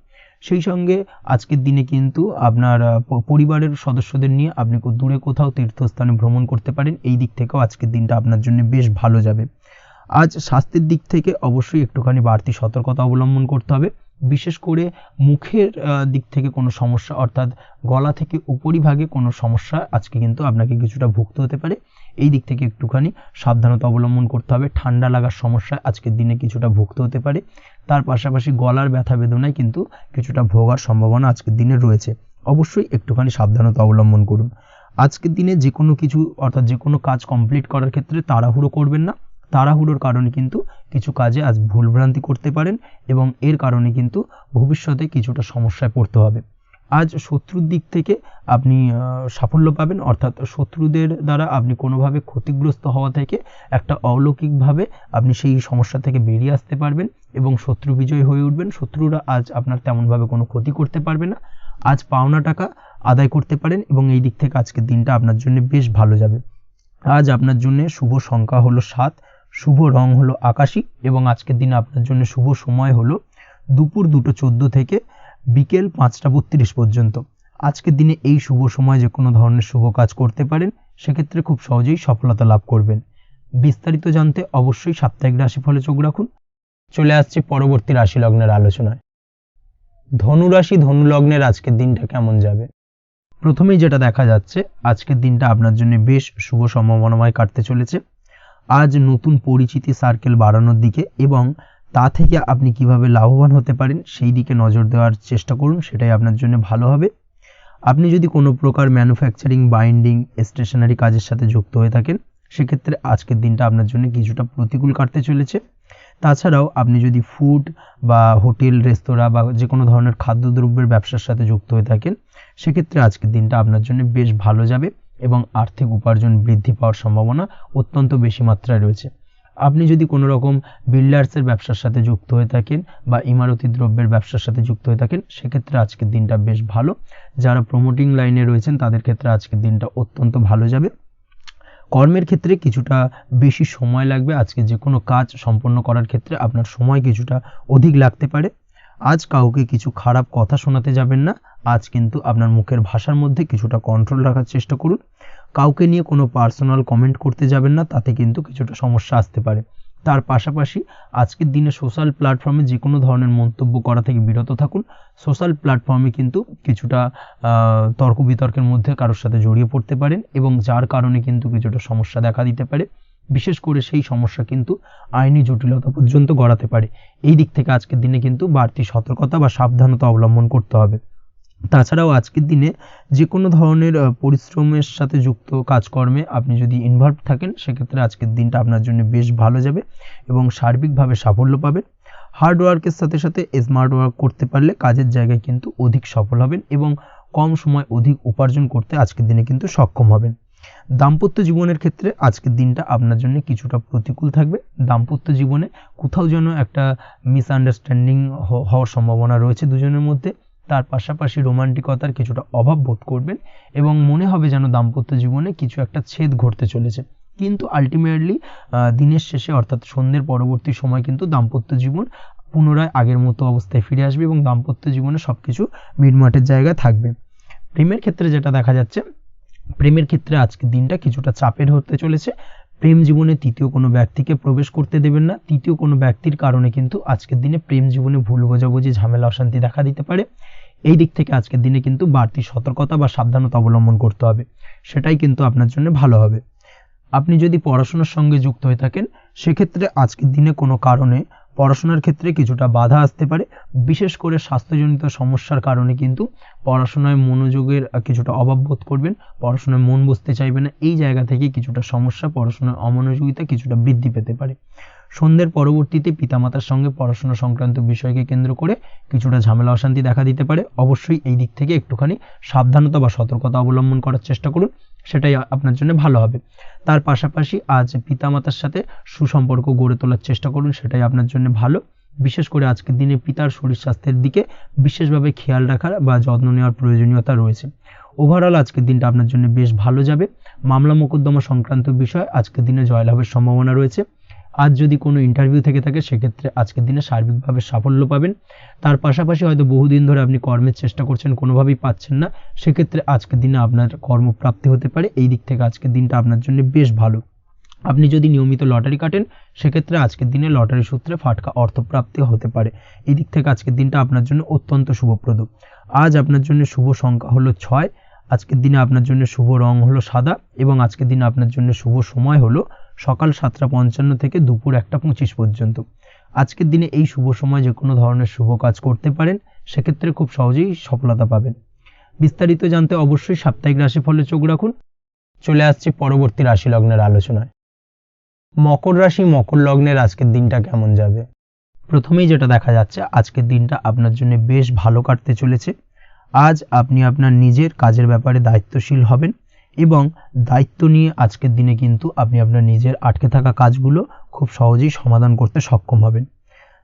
সেই সঙ্গে আজকের দিনে কিন্তু আপনার পরিবারের সদস্যদের নিয়ে আপনি দূরে কোথাও তীর্থস্থানে ভ্রমণ করতে পারেন। এই দিক থেকেও আজকের দিনটা আপনার জন্য বেশ ভালো যাবে। আজ স্বাস্থ্যের দিক থেকে অবশ্যই একটুখানি বাড়তি সতর্কতা অবলম্বন করতে হবে। বিশেষ করে মুখের দিক থেকে কোনো সমস্যা, অর্থাৎ গলা থেকে উপরিভাগে কোনো সমস্যা আজকে কিন্তু আপনাকে কিছুটা ভুগতে হতে পারে। এই দিক থেকে একটুখানি সাবধানতা অবলম্বন করতে হবে। ঠান্ডা লাগার সমস্যা আজকের দিনে কিছুটা ভুগতে হতে পারে। তার পাশাপাশি গলার ব্যথা বেদনায় কিন্তু কিছুটা ভোগার সম্ভাবনা আজকের দিনে রয়েছে। অবশ্যই একটুখানি সাবধানতা অবলম্বন করুন। আজকের দিনে যে কোনো কিছু, অর্থাৎ যে কোনো কাজ কমপ্লিট করার ক্ষেত্রে তাড়াহুড়ো করবেন না। তাড়াহুড়োর কারণে কিন্তু কিছু কাজে আজ ভুলভ্রান্তি করতে পারেন এবং এর কারণে কিন্তু ভবিষ্যতে কিছুটা সমস্যায় পড়তে হবে। আজ শত্রুর দিক থেকে আপনি সাফল্য পাবেন, অর্থাৎ শত্রুদের দ্বারা আপনি কোনোভাবে ক্ষতিগ্রস্ত হওয়া থেকে একটা অলৌকিকভাবে আপনি সেই সমস্যা থেকে বেরিয়ে আসতে পারবেন এবং শত্রু বিজয় হয়ে উঠবেন। শত্রুরা আজ আপনার তেমনভাবে কোনো ক্ষতি করতে পারবে না। আজ পাওনা টাকা আদায় করতে পারেন এবং এই দিক থেকে আজকের দিনটা আপনার জন্য বেশ ভালো যাবে। আজ আপনার জন্য শুভ সংখ্যা হলো 7, শুভ রং হলো আকাশী এবং আজকের দিনে আপনার জন্য শুভ সময় হলো দুপুর 2:14 থেকে বিকেল 5:32 পর্যন্ত। আজকের দিনে এই শুভ সময় যে কোনো ধরনের শুভ কাজ করতে পারেন, সেক্ষেত্রে খুব সহজেই সফলতা লাভ করবেন। বিস্তারিত জানতে অবশ্যই সাপ্তাহিক রাশিফলে চোখ রাখুন। চলে আসছে পরবর্তী রাশি লগ্নের আলোচনায়। ধনুরাশি ধনু লগ্নের আজকের দিনটা কেমন যাবে? প্রথমেই যেটা দেখা যাচ্ছে, আজকের দিনটা আপনার জন্য বেশ শুভ সম্ভাবনাময় কাটতে চলেছে। আজ নতুন পরিচিতি সার্কেল বাড়ানোর দিকে এবং তা থেকে আপনি কিভাবে লাভবান হতে পারেন সেই দিকে নজর দেওয়ার চেষ্টা করুন, সেটাই আপনার জন্য ভালো হবে। আপনি যদি কোনো প্রকার ম্যানুফ্যাকচারিং, বাইন্ডিং, স্টেশনারি কাজের সাথে যুক্ত হয়ে থাকেন, সেক্ষেত্রে আজকের দিনটা আপনার জন্য কিছুটা প্রতিকূল কাটতে চলেছে। তাছাড়াও আপনি যদি ফুড বা হোটেল, রেস্তোরাঁ বা যে কোনো ধরনের খাদ্যদ্রব্যের ব্যবসার সাথে যুক্ত হয়ে থাকেন, সেক্ষেত্রে আজকের দিনটা আপনার জন্য বেশ ভালো যাবে এবং আর্থিক উপার্জন বৃদ্ধি পাওয়ার সম্ভাবনা অত্যন্ত বেশি মাত্রায় রয়েছে। আপনি যদি কোনো রকম বিল্ডার্সের ব্যবসার সাথে যুক্ত হয়ে থাকেন বা ইমারতি দ্রব্যের ব্যবসার সাথে যুক্ত হয়ে থাকেন, সেক্ষেত্রে আজকের দিনটা বেশ ভালো। যারা প্রমোটিং লাইনে রয়েছেন তাদের ক্ষেত্রে আজকের দিনটা অত্যন্ত ভালো যাবে। কর্মের ক্ষেত্রে কিছুটা বেশি সময় লাগবে। আজকে যে কোনো কাজ সম্পন্ন করার ক্ষেত্রে আপনার সময় কিছুটা অধিক লাগতে পারে। আজ কাউকে কিছু খারাপ কথা শোনাতে যাবেন না। আজ কিন্তু আপনার মুখের ভাষার মধ্যে কিছুটা কন্ট্রোল রাখার চেষ্টা করুন। কাউকে নিয়ে কোনো পার্সোনাল কমেন্ট করতে যাবেন না, তাতে কিন্তু কিছুটা সমস্যা আসতে পারে। তার পাশাপাশি আজকের দিনে সোশ্যাল প্ল্যাটফর্মে যে কোনো ধরনের মন্তব্য করা থেকে বিরত থাকুন। সোশ্যাল প্ল্যাটফর্মে কিন্তু কিছুটা তর্ক বিতর্কের মধ্যে কারোর সাথে জড়িয়ে পড়তে পারেন এবং যার কারণে কিন্তু কিছুটা সমস্যা দেখা দিতে পারে। বিশেষ করে সেই সমস্যা কিন্তু আইনি জটিলতা পর্যন্ত গড়াতে পারে। এই দিক থেকে আজকের দিনে কিন্তু বাড়তি সতর্কতা বা সাবধানতা অবলম্বন করতে হবে। তাছাড়াও আজকের দিনে যে কোনো ধরনের পরিশ্রমের সাথে যুক্ত কাজকর্মে আপনি যদি ইনভলভ থাকেন, সেক্ষেত্রে আজকের দিনটা আপনার জন্য বেশ ভালো যাবে এবং সার্বিকভাবে সাফল্য পাবেন। হার্ড ওয়ার্কের সাথে সাথে স্মার্ট ওয়ার্ক করতে পারলে কাজের জায়গায় কিন্তু অধিক সফল হবেন এবং কম সময় অধিক উপার্জন করতে আজকের দিনে কিন্তু সক্ষম হবেন। দাম্পত্য জীবনের ক্ষেত্রে আজকের দিনটা আপনার জন্য কিছুটা প্রতিকূল থাকবে। দাম্পত্য জীবনে কোথাও যেন একটা মিসআন্ডারস্ট্যান্ডিং হওয়ার সম্ভাবনা রয়েছে দুজনের মধ্যে। তার পাশাপাশি রোমান্টিকতার কিছুটা অভাব বোধ করবেন এবং মনে হবে যেন দাম্পত্য জীবনে কিছু একটা ছেদ ঘটতে চলেছে। কিন্তু আলটিমেটলি দিনের শেষে, অর্থাৎ সন্ধ্যের পরবর্তী সময় কিন্তু দাম্পত্য জীবন পুনরায় আগের মতো অবস্থায় ফিরে আসবে এবং দাম্পত্য জীবনে সবকিছু মিটমাটের জায়গায় থাকবে। প্রেমের ক্ষেত্রে যেটা দেখা যাচ্ছে, প্রেমের ক্ষেত্রে আজকের দিনটা কিছুটা চাপের হতে চলেছে। প্রেম জীবনে তৃতীয় কোনো ব্যক্তিকে প্রবেশ করতে দেবেন না। তৃতীয় কোনো ব্যক্তির কারণে কিন্তু আজকের দিনে প্রেম জীবনে ভুল বোঝাবুঝি, ঝামেলা, অশান্তি দেখা দিতে পারে। এই দিক থেকে আজকের দিনে কিন্তু বাড়তি সতর্কতা বা সাবধানতা অবলম্বন করতে হবে, সেটাই কিন্তু আপনার জন্য ভালো হবে। আপনি যদি পড়াশোনার সঙ্গে যুক্ত হয়ে থাকেন সেক্ষেত্রে আজকের দিনে কোনো কারণে পড়াশোনার ক্ষেত্রে কিছুটা বাধা আসতে পারে। বিশেষ করে স্বাস্থ্যজনিত সমস্যার কারণে কিন্তু পড়াশোনায় মনোযোগের কিছুটা অভাব বোধ করবেন, পড়াশোনায় মন বসতে চাইবে না। এই জায়গা থেকে কিছুটা সমস্যা, পড়াশোনার অমনোযোগিতা কিছুটা বৃদ্ধি পেতে পারে। সন্ধ্যের পরবর্তীতে পিতামাতার সঙ্গে পড়াশোনা সংক্রান্ত বিষয়কে কেন্দ্র করে কিছুটা ঝামেলা, অশান্তি দেখা দিতে পারে। অবশ্যই এই দিক থেকে একটুখানি সাবধানতা বা সতর্কতা অবলম্বন করার চেষ্টা করুন, সেটাই আপনার জন্য ভালো হবে। তার পাশাপাশি আজ পিতামাতার সাথে সুসম্পর্ক গড়ে তোলার চেষ্টা করুন, সেটাই আপনার জন্য ভালো। বিশেষ করে আজকের দিনে পিতার শরীর স্বাস্থ্যের দিকে বিশেষভাবে খেয়াল রাখার বা যত্ন নেওয়ার প্রয়োজনীয়তা রয়েছে। ওভারঅল আজকের দিনটা আপনার জন্য বেশ ভালো যাবে। মামলা মোকদ্দমা সংক্রান্ত বিষয় আজকের দিনে জয়লাভের সম্ভাবনা রয়েছে। আজ যদি কোনো ইন্টারভিউ থেকে থাকে সেক্ষেত্রে আজকের দিনে সার্বিকভাবে সাফল্য পাবেন। তার পাশাপাশি হয়তো বহুদিন ধরে আপনি কর্মের চেষ্টা করছেন, কোনোভাবেই পাচ্ছেন না, সেক্ষেত্রে আজকের দিনে আপনার কর্মপ্রাপ্তি হতে পারে। এই দিক থেকে আজকের দিনটা আপনার জন্য বেশ ভালো। আপনি যদি নিয়মিত লটারি কাটেন সেক্ষেত্রে আজকের দিনে লটারি সূত্রে ফাটকা অর্থপ্রাপ্তি হতে পারে। এই দিক থেকে আজকের দিনটা আপনার জন্য অত্যন্ত শুভপ্রদ। আজ আপনার জন্য শুভ সংখ্যা হলো 6। আজকের দিনে আপনার জন্য শুভ রং হলো সাদা এবং আজকের দিনে আপনার জন্য শুভ সময় হলো সকাল 7:55 থেকে দুপুর 1:25 পর্যন্ত। আজকের দিনে এই শুভ সময় যে কোনো ধরনের শুভ কাজ করতে পারেন, সেক্ষেত্রে খুব সহজেই সফলতা পাবেন। বিস্তারিত জানতে অবশ্যই সাপ্তাহিক রাশিফলে চোখ রাখুন। চলে আসছে পরবর্তী রাশি লগ্নের আলোচনায়। মকর রাশি, মকর লগ্নের আজকের দিনটা কেমন যাবে? প্রথমেই যেটা দেখা যাচ্ছে, আজকের দিনটা আপনার জন্য বেশ ভালো কাটতে চলেছে। আজ আপনি আপনার নিজের কাজের ব্যাপারে দায়িত্বশীল হবেন এবং দায়িত্ব নিয়ে আজকের দিনে কিন্তু আপনি আপনার নিজের আটকে থাকা কাজগুলো খুব সহজেই সমাধান করতে সক্ষম হবেন।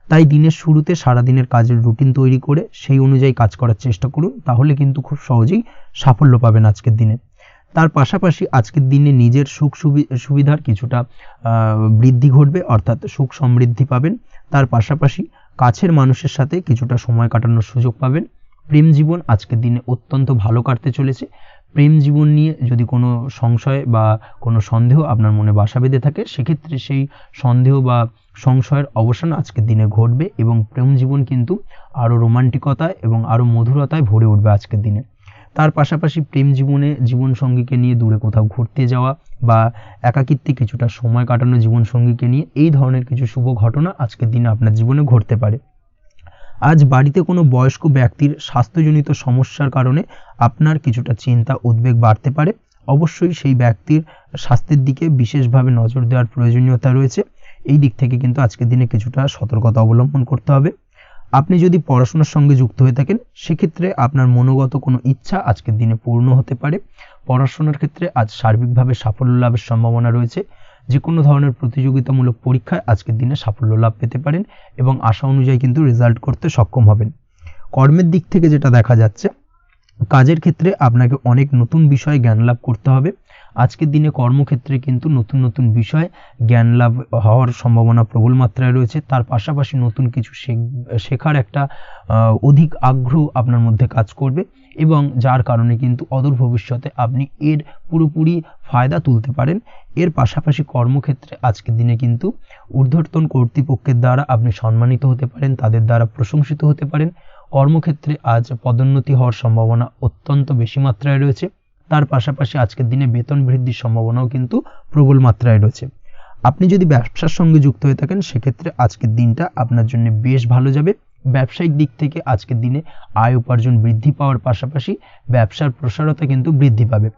তাই দিনের শুরুতে সারাদিনের কাজের রুটিন তৈরি করে সেই অনুযায়ী কাজ করার চেষ্টা করুন, তাহলে কিন্তু খুব সহজেই সাফল্য পাবেন আজকের দিনে। তার পাশাপাশি আজকের দিনে নিজের সুখ সুবিধার কিছুটা বৃদ্ধি ঘটবে, অর্থাৎ সুখ সমৃদ্ধি পাবেন। তার পাশাপাশি কাছের মানুষের সাথে কিছুটা সময় কাটানোর সুযোগ পাবেন। প্রেম জীবন আজকের দিনে অত্যন্ত ভালো কাটতে চলেছে। প্রেম জীবন নিয়ে যদি কোনো সংশয় বা কোনো সন্দেহ আপনার মনে বাসা বেঁধে থাকে সেক্ষেত্রে সেই সন্দেহ বা সংশয়ের অবসান আজকের দিনে ঘটবে এবং প্রেম জীবন কিন্তু আরও রোমান্টিকতায় এবং আরও মধুরতায় ভরে উঠবে আজকের দিনে। তার পাশাপাশি প্রেম জীবনে জীবনসঙ্গীকে নিয়ে দূরে কোথাও ঘুরতে যাওয়া বা একাকিত্বে কিছুটা সময় কাটানো জীবনসঙ্গীকে নিয়ে, এই ধরনের কিছু শুভ ঘটনা আজকের দিনে আপনার জীবনে ঘটতে পারে। আজ বাড়িতে কোনো বয়স্ক ব্যক্তির স্বাস্থ্যজনিত সমস্যার কারণে আপনার কিছুটা চিন্তা উদ্বেগ বাড়তে পারে। অবশ্যই সেই ব্যক্তির স্বাস্থ্যের দিকে বিশেষভাবে নজর দেওয়ার প্রয়োজনীয়তা রয়েছে। এই দিক থেকে কিন্তু আজকের দিনে কিছুটা সতর্কতা অবলম্বন করতে হবে। আপনি যদি পড়াশোনার সঙ্গে যুক্ত হয়ে থাকেন সেক্ষেত্রে আপনার মনোগত কোনো ইচ্ছা আজকের দিনে পূর্ণ হতে পারে। পড়াশোনার ক্ষেত্রে আজ সার্বিকভাবে সাফল্য লাভের সম্ভাবনা রয়েছে। যে কোনো ধরনের প্রতিযোগিতামূলক পরীক্ষায় আজকের দিনে সাফল্য লাভ পেতে পারেন এবং আশা অনুযায়ী কিন্তু রেজাল্ট করতে সক্ষম হবেন। কর্মের দিক থেকে যেটা দেখা যাচ্ছে, কাজের ক্ষেত্রে আপনাকে অনেক নতুন বিষয়ে জ্ঞান লাভ করতে হবে। আজকের দিনে কর্মক্ষেত্রে কিন্তু নতুন নতুন বিষয় জ্ঞান লাভ হওয়ার সম্ভাবনা প্রবল মাত্রায় রয়েছে। তার পাশাপাশি নতুন কিছু শেখার একটা অধিক আগ্রহ আপনার মধ্যে কাজ করবে এবং যার কারণে কিন্তু অদূর ভবিষ্যতে আপনি এর পুরোপুরি ফায়দা তুলতে পারেন। এর পাশাপাশি কর্মক্ষেত্রে আজকের দিনে কিন্তু ঊর্ধ্বতন কর্তৃপক্ষের দ্বারা আপনি সম্মানিত হতে পারেন, তাদের দ্বারা প্রশংসিত হতে পারেন। কর্মক্ষেত্রে আজ পদোন্নতি হওয়ার সম্ভাবনা অত্যন্ত বেশি মাত্রায় রয়েছে। তার পাশাপাশি আজকের দিনে বেতন বৃদ্ধির সম্ভাবনাও কিন্তু প্রবল মাত্রায় রয়েছে। আপনি যদি ব্যবসার সঙ্গে যুক্ত হয়ে থাকেন সেক্ষেত্রে আজকের দিনটা আপনার জন্য বেশ ভালো যাবে। ব্যবসায়িক দিক থেকে আজকের দিনে আয় উপার্জন বৃদ্ধি পাওয়ার পাশাপাশি ব্যবসার প্রসারতা কিন্তু বৃদ্ধি পাবে।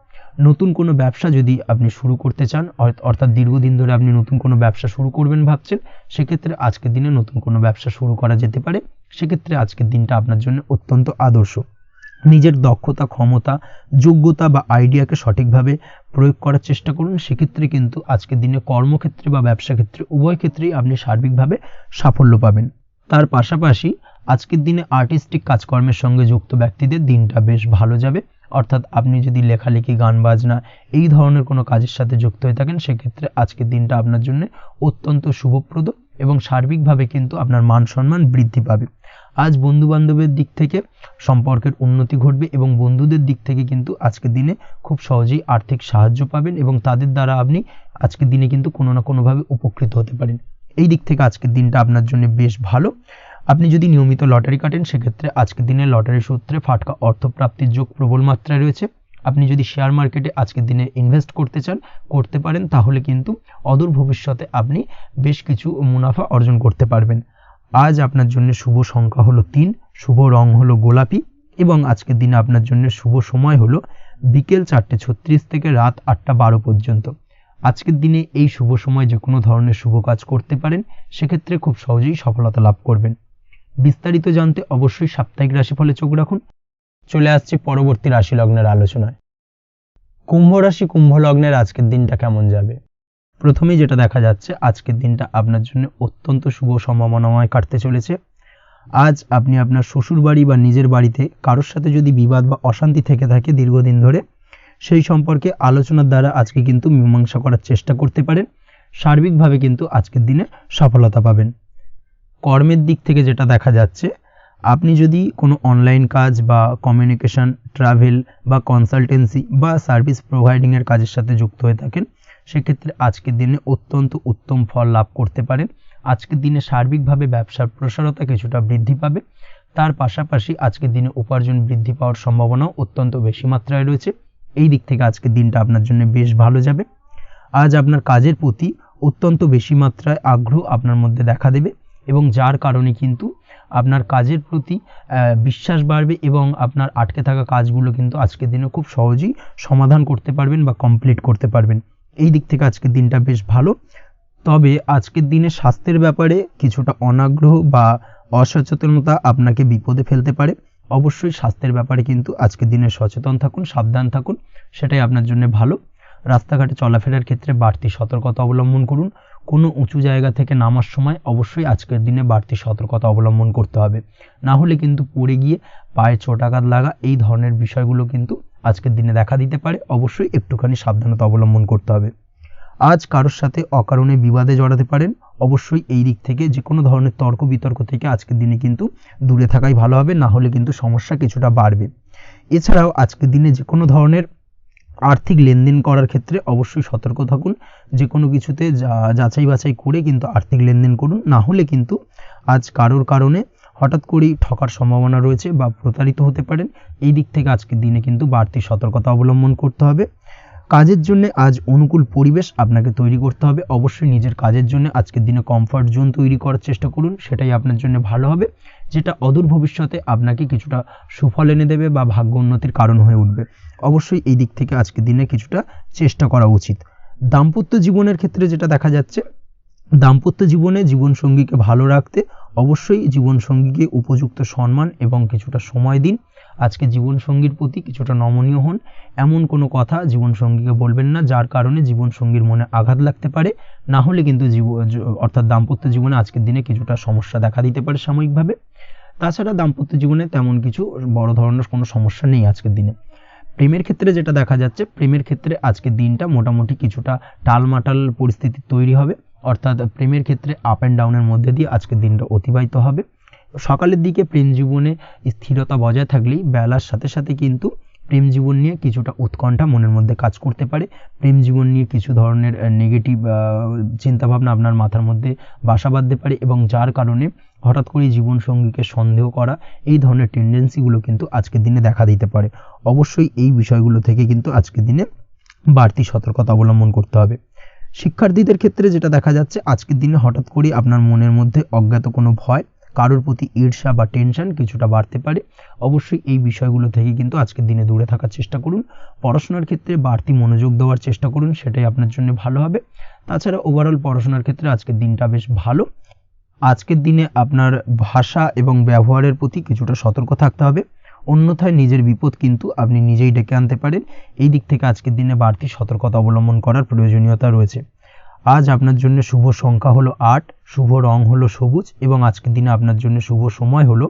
নতুন কোনো ব্যবসা যদি আপনি শুরু করতে চান, অর্থাৎ দীর্ঘদিন ধরে আপনি নতুন কোনো ব্যবসা শুরু করবেন ভাবছেন, সেক্ষেত্রে আজকের দিনে নতুন কোনো ব্যবসা শুরু করা যেতে পারে। সেক্ষেত্রে আজকের দিনটা আপনার জন্য অত্যন্ত আদর্শ। নিজের দক্ষতা, ক্ষমতা, যোগ্যতা বা আইডিয়াকে সঠিকভাবে প্রয়োগ করার চেষ্টা করুন। সেক্ষেত্রে কিন্তু আজকের দিনে কর্মক্ষেত্রে বা ব্যবসা ক্ষেত্রে উভয় ক্ষেত্রেই আপনি সার্বিকভাবে সাফল্য পাবেন। তার পাশাপাশি আজকের দিনে আর্টিস্টিক কাজকর্মের সঙ্গে যুক্ত ব্যক্তিদের দিনটা বেশ ভালো যাবে। অর্থাৎ আপনি যদি লেখালেখি, গান বাজনা এই ধরনের কোনো কাজের সাথে যুক্ত হয়ে থাকেন সেক্ষেত্রে আজকের দিনটা আপনার জন্য অত্যন্ত শুভপ্রদ এবং সার্বিকভাবে কিন্তু আপনার মান সম্মান বৃদ্ধি পাবে। আজ বন্ধু বান্ধবের দিক থেকে সম্পর্কের উন্নতি ঘটবে এবং বন্ধুদের দিক থেকে কিন্তু আজকের দিনে খুব সহজেই আর্থিক সাহায্য পাবেন এবং তাদের দ্বারা আপনি আজকের দিনে কিন্তু কোনো না কোনোভাবে উপকৃত হতে পারেন। এই দিক থেকে আজকের দিনটা আপনার জন্য বেশ ভালো। আপনি যদি নিয়মিত লটারি কাটেন সেক্ষেত্রে আজকের দিনে লটারি সূত্রে ফাটকা অর্থপ্রাপ্তির যোগ প্রবল মাত্রায় রয়েছে। আপনি যদি শেয়ার মার্কেটে আজকের দিনে ইনভেস্ট করতে চান করতে পারেন, তাহলে কিন্তু অদূর ভবিষ্যতে আপনি বেশ কিছু মুনাফা অর্জন করতে পারবেন। আজ আপনার জন্য শুভ সংখ্যা হলো 3, শুভ রং হলো গোলাপি এবং আজকের দিনে আপনার জন্য শুভ সময় হলো বিকেল 4:36 থেকে রাত 8:12 পর্যন্ত। আজকের দিনে এই শুভ সময় যে কোনো ধরনের শুভ কাজ করতে পারেন, সেক্ষেত্রে খুব সহজেই সফলতা লাভ করবেন। বিস্তারিত জানতে অবশ্যই সাপ্তাহিক রাশিফলে চোখ রাখুন। চলে আসছে পরবর্তী রাশি লগ্নের আলোচনায়। কুম্ভ রাশি কুম্ভ লগ্নের আজকের দিনটা কেমন যাবে? প্রথমেই যেটা দেখা যাচ্ছে, আজকের দিনটা আপনার জন্য অত্যন্ত শুভ সম্ভাবনাময় কাটতে চলেছে। আজ আপনি আপনার শ্বশুর বাড়ি বা নিজের বাড়িতে কারোর সাথে যদি বিবাদ বা অশান্তি থেকে থাকে দীর্ঘদিন ধরে, সেই সম্পর্কে আলোচনার দ্বারা আজকে কিন্তু মীমাংসা করার চেষ্টা করতে পারেন। সার্বিকভাবে কিন্তু আজকের দিনে সফলতা পাবেন। কর্মের দিক থেকে যেটা দেখা যাচ্ছে, আপনি যদি কোনো অনলাইন কাজ বা কমিউনিকেশন, ট্রাভেল বা কনসালটেন্সি বা সার্ভিস প্রোভাইডিংয়ের কাজের সাথে যুক্ত হয়ে থাকেন, সেক্ষেত্রে আজকের দিনে অত্যন্ত উত্তম ফল লাভ করতে পারেন। আজকের দিনে সার্বিকভাবে ব্যবসার প্রসারতা কিছুটা বৃদ্ধি পাবে। তার পাশাপাশি আজকের দিনে উপার্জন বৃদ্ধি পাওয়ার সম্ভাবনাও অত্যন্ত বেশি মাত্রায় রয়েছে। এই দিক থেকে আজকের দিনটা আপনার জন্য বেশ ভালো যাবে। আজ আপনার কাজের প্রতি অত্যন্ত বেশি মাত্রায় আগ্রহ আপনার মধ্যে দেখা দেবে এবং যার কারণে কিন্তু আপনার কাজের প্রতি বিশ্বাস বাড়বে এবং আপনার আটকে থাকা কাজগুলো কিন্তু আজকের দিনে খুব সহজেই সমাধান করতে পারবেন বা কমপ্লিট করতে পারবেন। এই দিক থেকে আজকের দিনটা বেশ ভালো। তবে আজকের দিনে স্বাস্থ্যের ব্যাপারে কিছুটা অনাগ্রহ বা অসচেতনতা আপনাকে বিপদে ফেলতে পারে। অবশ্যই স্বাস্থ্যের ব্যাপারে কিন্তু আজকের দিনে সচেতন থাকুন, সাবধান থাকুন, সেটাই আপনার জন্য ভালো। রাস্তাঘাটে চলাফেরার ক্ষেত্রে বাড়তি সতর্কতা অবলম্বন করুন। কোনো উঁচু জায়গা থেকে নামার সময় অবশ্যই আজকের দিনে বাড়তি সতর্কতা অবলম্বন করতে হবে, না হলে কিন্তু পড়ে গিয়ে পায়ে চোটাঘাত লাগা এই ধরনের বিষয়গুলো কিন্তু আজকের দিনে দেখা দিতে পারে। অবশ্যই একটুখানি সাবধানতা অবলম্বন করতে হবে। আজ কারোর সাথে অকারণে বিবাদে জড়াতে পারেন। অবশ্যই এই দিক থেকে যে কোনো ধরনের তর্ক বিতর্ক থেকে আজকের দিনে কিন্তু দূরে থাকাই ভালো হবে, না হলে কিন্তু সমস্যা কিছুটা বাড়বে। এছাড়াও আজকের দিনে যে কোনো ধরনের আর্থিক লেনদেন করার ক্ষেত্রে অবশ্যই সতর্ক থাকুন। যে কোনো কিছুতে যাচাই বাছাই করে কিন্তু আর্থিক লেনদেন করুন, না হলে কিন্তু আজ কারোর কারণে হঠাৎ করেই ঠকার সম্ভাবনা রয়েছে বা প্রতারিত হতে পারেন। এই দিক থেকে আজকের দিনে কিন্তু বাড়তি সতর্কতা অবলম্বন করতে হবে। কাজের জন্য আজ অনুকূল পরিবেশ আপনাকে তৈরি করতে হবে। অবশ্যই নিজের কাজের জন্য আজকের দিনে কমফর্ট জোন তৈরি করার চেষ্টা করুন, সেটাই আপনার জন্য ভালো হবে, যেটা অদূর ভবিষ্যতে আপনাকে কিছুটা সুফল এনে দেবে বা ভাগ্য উন্নতির কারণ হয়ে উঠবে। অবশ্যই এই দিক থেকে আজকের দিনে কিছুটা চেষ্টা করা উচিত। দাম্পত্য জীবনের ক্ষেত্রে যেটা দেখা যাচ্ছে, দাম্পত্য জীবনে জীবনসঙ্গীকে ভালো রাখতে অবশ্যই জীবনসঙ্গীকে উপযুক্ত সম্মান এবং কিছুটা সময় দিন। আজকে জীবনসঙ্গীর প্রতি কিছুটা নমনীয় হন। এমন কোনো কথা জীবনসঙ্গীকে বলবেন না যার কারণে জীবনসঙ্গীর মনে আঘাত লাগতে পারে, না হলে কিন্তু অর্থাৎ দাম্পত্য জীবনে আজকের দিনে কিছুটা সমস্যা দেখা দিতে পারে সাময়িকভাবে। তাছাড়া দাম্পত্য জীবনে তেমন কিছু বড় ধরনের কোনো সমস্যা নেই আজকের দিনে। প্রেমের ক্ষেত্রে যেটা দেখা যাচ্ছে, প্রেমের ক্ষেত্রে আজকের দিনটা মোটামুটি কিছুটা টালমাটাল পরিস্থিতি তৈরি হবে, অর্থাৎ প্রেমের ক্ষেত্রে আপ অ্যান্ড ডাউনের মধ্যে দিয়ে আজকের দিনটা অতিবাহিত হবে। সকালের দিকে প্রেম জীবনে স্থিরতা বজায় থাকলেই বেলার সাথে সাথে কিন্তু প্রেম জীবন নিয়ে কিছুটা উৎকণ্ঠা মনের মধ্যে কাজ করতে পারে। প্রেম জীবন নিয়ে কিছু ধরনের নেগেটিভ চিন্তাভাবনা আপনার মাথার মধ্যে বাসা বাঁধতে পারে এবং যার কারণে হঠাৎ করে জীবনসঙ্গীকে সন্দেহ করা এই ধরনের টেন্ডেন্সিগুলো কিন্তু আজকের দিনে দেখা দিতে পারে। অবশ্যই এই বিষয়গুলো থেকে কিন্তু আজকের দিনে বাড়তি সতর্কতা অবলম্বন করতে হবে। শিক্ষার্থীদের ক্ষেত্রে যেটা দেখা যাচ্ছে, আজকের দিনে হঠাৎ করে আপনার মনের মধ্যে অজ্ঞাত কোনো ভয়, কারোর প্রতি ঈর্ষা বা টেনশন কিছুটা বাড়তে পারে। অবশ্যই এই বিষয়গুলো থেকে কিন্তু আজকের দিনে দূরে থাকার চেষ্টা করুন। পড়াশোনার ক্ষেত্রে বাড়তি মনোযোগ দেওয়ার চেষ্টা করুন, সেটাই আপনার জন্য ভালো হবে। তাছাড়া ওভারঅল পড়াশোনার ক্ষেত্রে আজকের দিনটা বেশ ভালো। আজকের দিনে আপনার ভাষা এবং ব্যবহারের প্রতি কিছুটা সতর্ক থাকতে হবে, অন্যথায় নিজের বিপদ কিন্তু আপনি নিজেই ডেকে আনতে পারেন। এই দিক থেকে আজকের দিনে বাড়তি সতর্কতা অবলম্বন করার প্রয়োজনীয়তা রয়েছে। আজ আপনার জন্য শুভ সংখ্যা হলো 8, শুভ রং হলো সবুজ এবং আজকের দিনে আপনার জন্য শুভ সময় হলো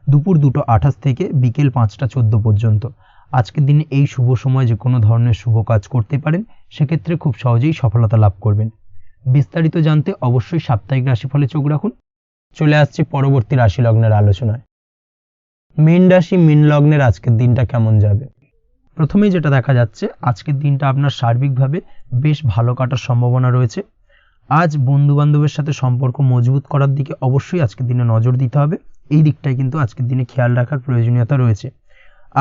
দুপুর 2:28 থেকে বিকেল 5:14 পর্যন্ত। আজকের দিনে এই শুভ সময় যে কোনো ধরনের শুভ কাজ করতে পারেন, সেক্ষেত্রে খুব সহজেই সফলতা লাভ করবেন। বিস্তারিত জানতে অবশ্যই সাপ্তাহিক রাশিফলে চোখ রাখুন। চলে আসছি পরবর্তী রাশি লগ্নের আলোচনায়। মীন রাশি মীন লগ্নের আজকের দিনটা কেমন যাবে? প্রথমেই যেটা দেখা যাচ্ছে, আজকের দিনটা আপনার সার্বিকভাবে বেশ ভালো কাটার সম্ভাবনা রয়েছে। আজ বন্ধু বান্ধবের সাথে সম্পর্ক মজবুত করার দিকে অবশ্যই আজকের দিনে নজর দিতে হবে। এই দিকটাই কিন্তু আজকের দিনে খেয়াল রাখার প্রয়োজনীয়তা রয়েছে।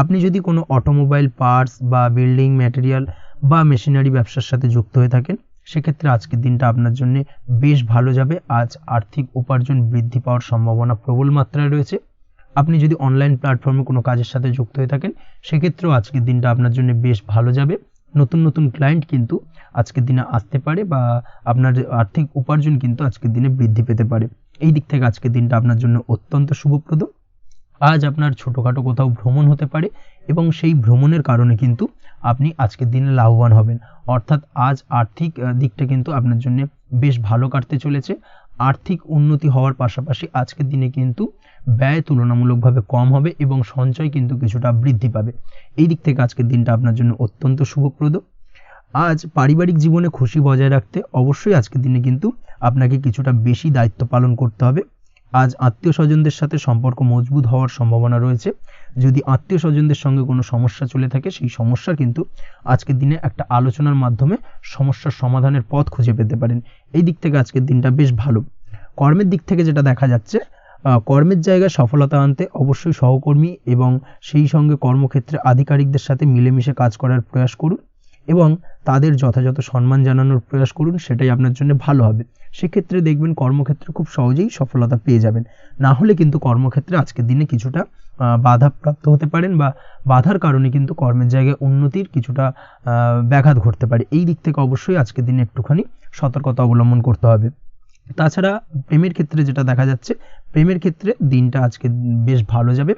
আপনি যদি কোনো অটোমোবাইল পার্টস বা বিল্ডিং ম্যাটেরিয়াল বা মেশিনারি ব্যবসার সাথে যুক্ত হয়ে থাকেন, সেক্ষেত্রে আজকের দিনটা আপনার জন্য বেশ ভালো যাবে। আজ আর্থিক উপার্জন বৃদ্ধি পাওয়ার সম্ভাবনা প্রবল মাত্রায় রয়েছে। আপনি যদি অনলাইন প্ল্যাটফর্মে কোনো কাজের সাথে যুক্ত হয়ে থাকেন, সেক্ষেত্রেও আজকের দিনটা আপনার জন্য বেশ ভালো যাবে। নতুন নতুন ক্লায়েন্ট কিন্তু আজকের দিনে আসতে পারে বা আপনার আর্থিক উপার্জন কিন্তু আজকের দিনে বৃদ্ধি পেতে পারে। এই দিক থেকে আজকের দিনটা আপনার জন্য অত্যন্ত শুভপ্রদ। আজ আপনার ছোটোখাটো কোথাও ভ্রমণ হতে পারে এবং সেই ভ্রমণের কারণে কিন্তু আপনি আজকের দিনে লাভবান হবেন। অর্থাৎ আজ আর্থিক দিকটা কিন্তু আপনার জন্য বেশ ভালো কাটতে চলেছে। আর্থিক উন্নতি হওয়ার পাশাপাশি আজকের দিনে কিন্তু ব্যয় তুলনামূলকভাবে কম হবে এবং সঞ্চয় কিন্তু কিছুটা বৃদ্ধি পাবে। এই দিক থেকে আজকের দিনটা আপনার জন্য অত্যন্ত শুভপ্রদ। আজ পারিবারিক জীবনে খুশি বজায় রাখতে অবশ্যই আজকের দিনে কিন্তু আপনাকে কিছুটা বেশি দায়িত্ব পালন করতে হবে। আজ আত্মীয় স্বজনদের সাথে সম্পর্ক মজবুত হওয়ার সম্ভাবনা রয়েছে। যদি আত্মীয় স্বজনদের সঙ্গে কোনো সমস্যা চলে থাকে, সেই সমস্যার কিন্তু আজকের দিনে একটা আলোচনার মাধ্যমে সমস্যার সমাধানের পথ খুঁজে পেতে পারেন। এই দিক থেকে আজকের দিনটা বেশ ভালো। কর্মের দিক থেকে যেটা দেখা যাচ্ছে, কর্মের জায়গায় সফলতা আনতে অবশ্যই সহকর্মী এবং সেই সঙ্গে কর্মক্ষেত্রে আধিকারিকদের সাথে মিলেমিশে কাজ করার প্রয়াস করুন এবং তাদের যথাযথ সম্মান জানানোর প্রয়াস করুন। সেটাই আপনার জন্য ভালো হবে। সেক্ষেত্রে দেখবেন কর্মক্ষেত্রে খুব সহজেই সফলতা পেয়ে যাবেন। না হলে কিন্তু কর্মক্ষেত্রে আজকের দিনে কিছুটা বাধাপ্রাপ্ত হতে পারেন বা বাধার কারণে কিন্তু কর্মের জায়গায় উন্নতির কিছুটা ব্যাঘাত ঘটতে পারে। এই দিক থেকে অবশ্যই আজকের দিনে একটুখানি সতর্কতা অবলম্বন করতে হবে। তাছাড়া প্রেমের ক্ষেত্রে যেটা দেখা যাচ্ছে, প্রেমের ক্ষেত্রে দিনটা আজকে বেশ ভালো যাবে।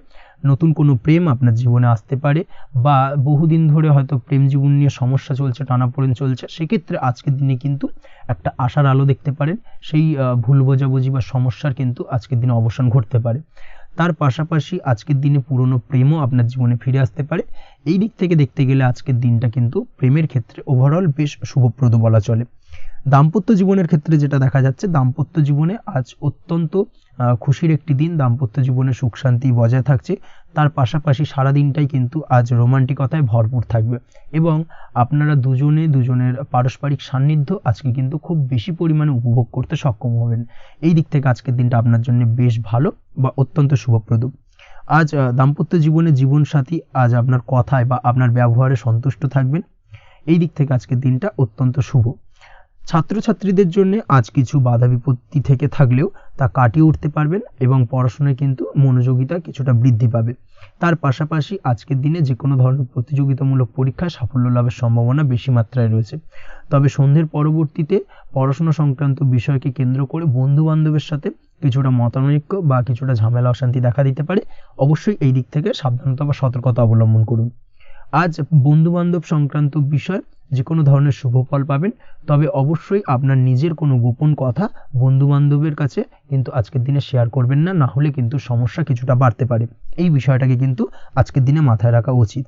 নতুন কোনো প্রেম আপনার জীবনে আসতে পারে বা বহুদিন ধরে হয়তো প্রেম জীবন নিয়ে সমস্যা চলছে, টানাপোড়েন চলছে, সেক্ষেত্রে আজকের দিনে কিন্তু একটা আশার আলো দেখতে পারেন। সেই ভুল বোঝাবুঝি বা সমস্যার কিন্তু আজকের দিনে অবসান ঘটতে পারে। তার পাশাপাশি আজকের দিনে পুরনো প্রেমও আপনার জীবনে ফিরে আসতে পারে। এই দিক থেকে দেখতে গেলে আজকের দিনটা কিন্তু প্রেমের ক্ষেত্রে ওভারঅল বেশ শুভপ্রদ বলা চলে। দাম্পত্য জীবনের ক্ষেত্রে যেটা দেখা যাচ্ছে, দাম্পত্য জীবনে আজ অত্যন্ত খুশির একটি দিন। দাম্পত্য জীবনে সুখ শান্তি বজায় থাকছে। তার পাশাপাশি সারা দিনটাই কিন্তু আজ রোমান্টিকতায় ভরপুর থাকবে এবং আপনারা দুজনের পারস্পরিক সান্নিধ্য আজকে কিন্তু খুব বেশি পরিমাণে উপভোগ করতে সক্ষম হবেন। এই দিক থেকে আজকের দিনটা আপনার জন্য বেশ ভালো বা অত্যন্ত শুভপ্রদ। আজ দাম্পত্য জীবনে জীবনসাথী আজ আপনার কথায় বা আপনার ব্যবহারে সন্তুষ্ট থাকবেন। এই দিক থেকে আজকের দিনটা অত্যন্ত শুভ। ছাত্রছাত্রীদের জন্য আজ কিছু বাধা বিপত্তি থেকে থাকলেও তা কাটিয়ে উঠতে পারবেন এবং পড়াশোনায় কিন্তু মনোযোগিতা কিছুটা বৃদ্ধি পাবে। তার পাশাপাশি আজকের দিনে যে কোনো ধরনের প্রতিযোগিতামূলক পরীক্ষায় সাফল্য লাভের সম্ভাবনা বেশি মাত্রায় রয়েছে। তবে সন্ধ্যের পরবর্তীতে পড়াশোনা সংক্রান্ত বিষয়কে কেন্দ্র করে বন্ধু বান্ধবের সাথে কিছুটা মতানৈক্য বা কিছুটা ঝামেলা অশান্তি দেখা দিতে পারে। অবশ্যই এই দিক থেকে সাবধানতা বা সতর্কতা অবলম্বন করুন। আজ বন্ধু বান্ধব সংক্রান্ত বিষয় যে কোনো ধরনের শুভ ফল পাবেন। তবে অবশ্যই আপনার নিজের কোনো গোপন কথা বন্ধু বান্ধবের কাছে কিন্তু আজকের দিনে শেয়ার করবেন না, না হলে কিন্তু সমস্যা কিছুটা বাড়তে পারে। এই বিষয়টাকে কিন্তু আজকের দিনে মাথায় রাখা উচিত।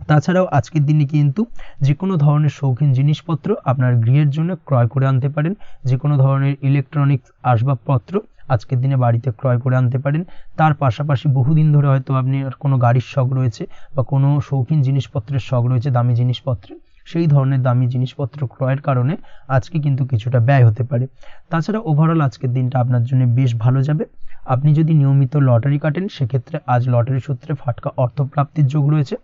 তাছাড়াও আজকের দিনে কিন্তু যে কোনো ধরনের শৌখিন জিনিসপত্র আপনার গৃহের জন্য ক্রয় করে আনতে পারেন। যে কোনো ধরনের ইলেকট্রনিক্স আসবাবপত্র আজকের দিনে বাড়িতে ক্রয় করে আনতে পারেন। তার পাশাপাশি বহুদিন ধরে হয়তো আপনি কোনো গাড়ির শখ রয়েছে বা কোনো শৌখিন জিনিসপত্রের শখ রয়েছে, দামি জিনিসপত্রের, সেই ধরনের দামি জিনিসপত্র ক্রয়ের কারণে আজকে কিন্তু কিছুটা ব্যয় হতে পারে। তাছাড়া ওভারঅল আজকের দিনটা আপনার জন্য বেশ ভালো যাবে। আপনি যদি নিয়মিত লটারি কাটেন, সেক্ষেত্রে আজ লটারি সূত্রে ফাটকা অর্থপ্রাপ্তির যোগ রয়েছে।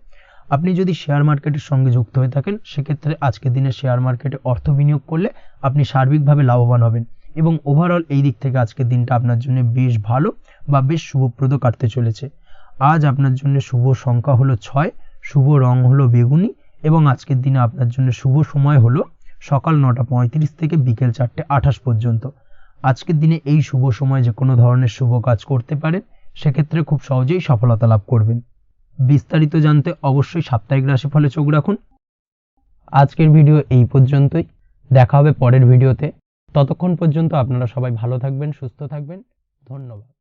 আপনি যদি শেয়ার মার্কেটের সঙ্গে যুক্ত হয়ে থাকেন, সেক্ষেত্রে আজকের দিনে শেয়ার মার্কেটে অর্থ বিনিয়োগ করলে আপনি সার্বিকভাবে লাভবান হবেন এবং ওভারঅল এই দিক থেকে আজকের দিনটা আপনার জন্য বেশ ভালো বা বেশ শুভপ্রদ কাটতে চলেছে। আজ আপনার জন্য শুভ সংখ্যা হলো 6, শুভ রং হলো বেগুনি এবং আজকের দিনে আপনার জন্য শুভ সময় হলো সকাল 9:35 থেকে বিকেল 4:28 পর্যন্ত। আজকের দিনে এই শুভ সময় যে কোনো ধরনের শুভ কাজ করতে পারেন, সেক্ষেত্রে খুব সহজেই সফলতা লাভ করবেন। বিস্তারিত জানতে অবশ্যই সাপ্তাহিক রাশিফলে চোখ রাখুন। আজকের ভিডিও এই পর্যন্তই। দেখা হবে পরের ভিডিওতে। ততক্ষণ পর্যন্ত আপনারা সবাই ভালো থাকবেন, সুস্থ থাকবেন। ধন্যবাদ।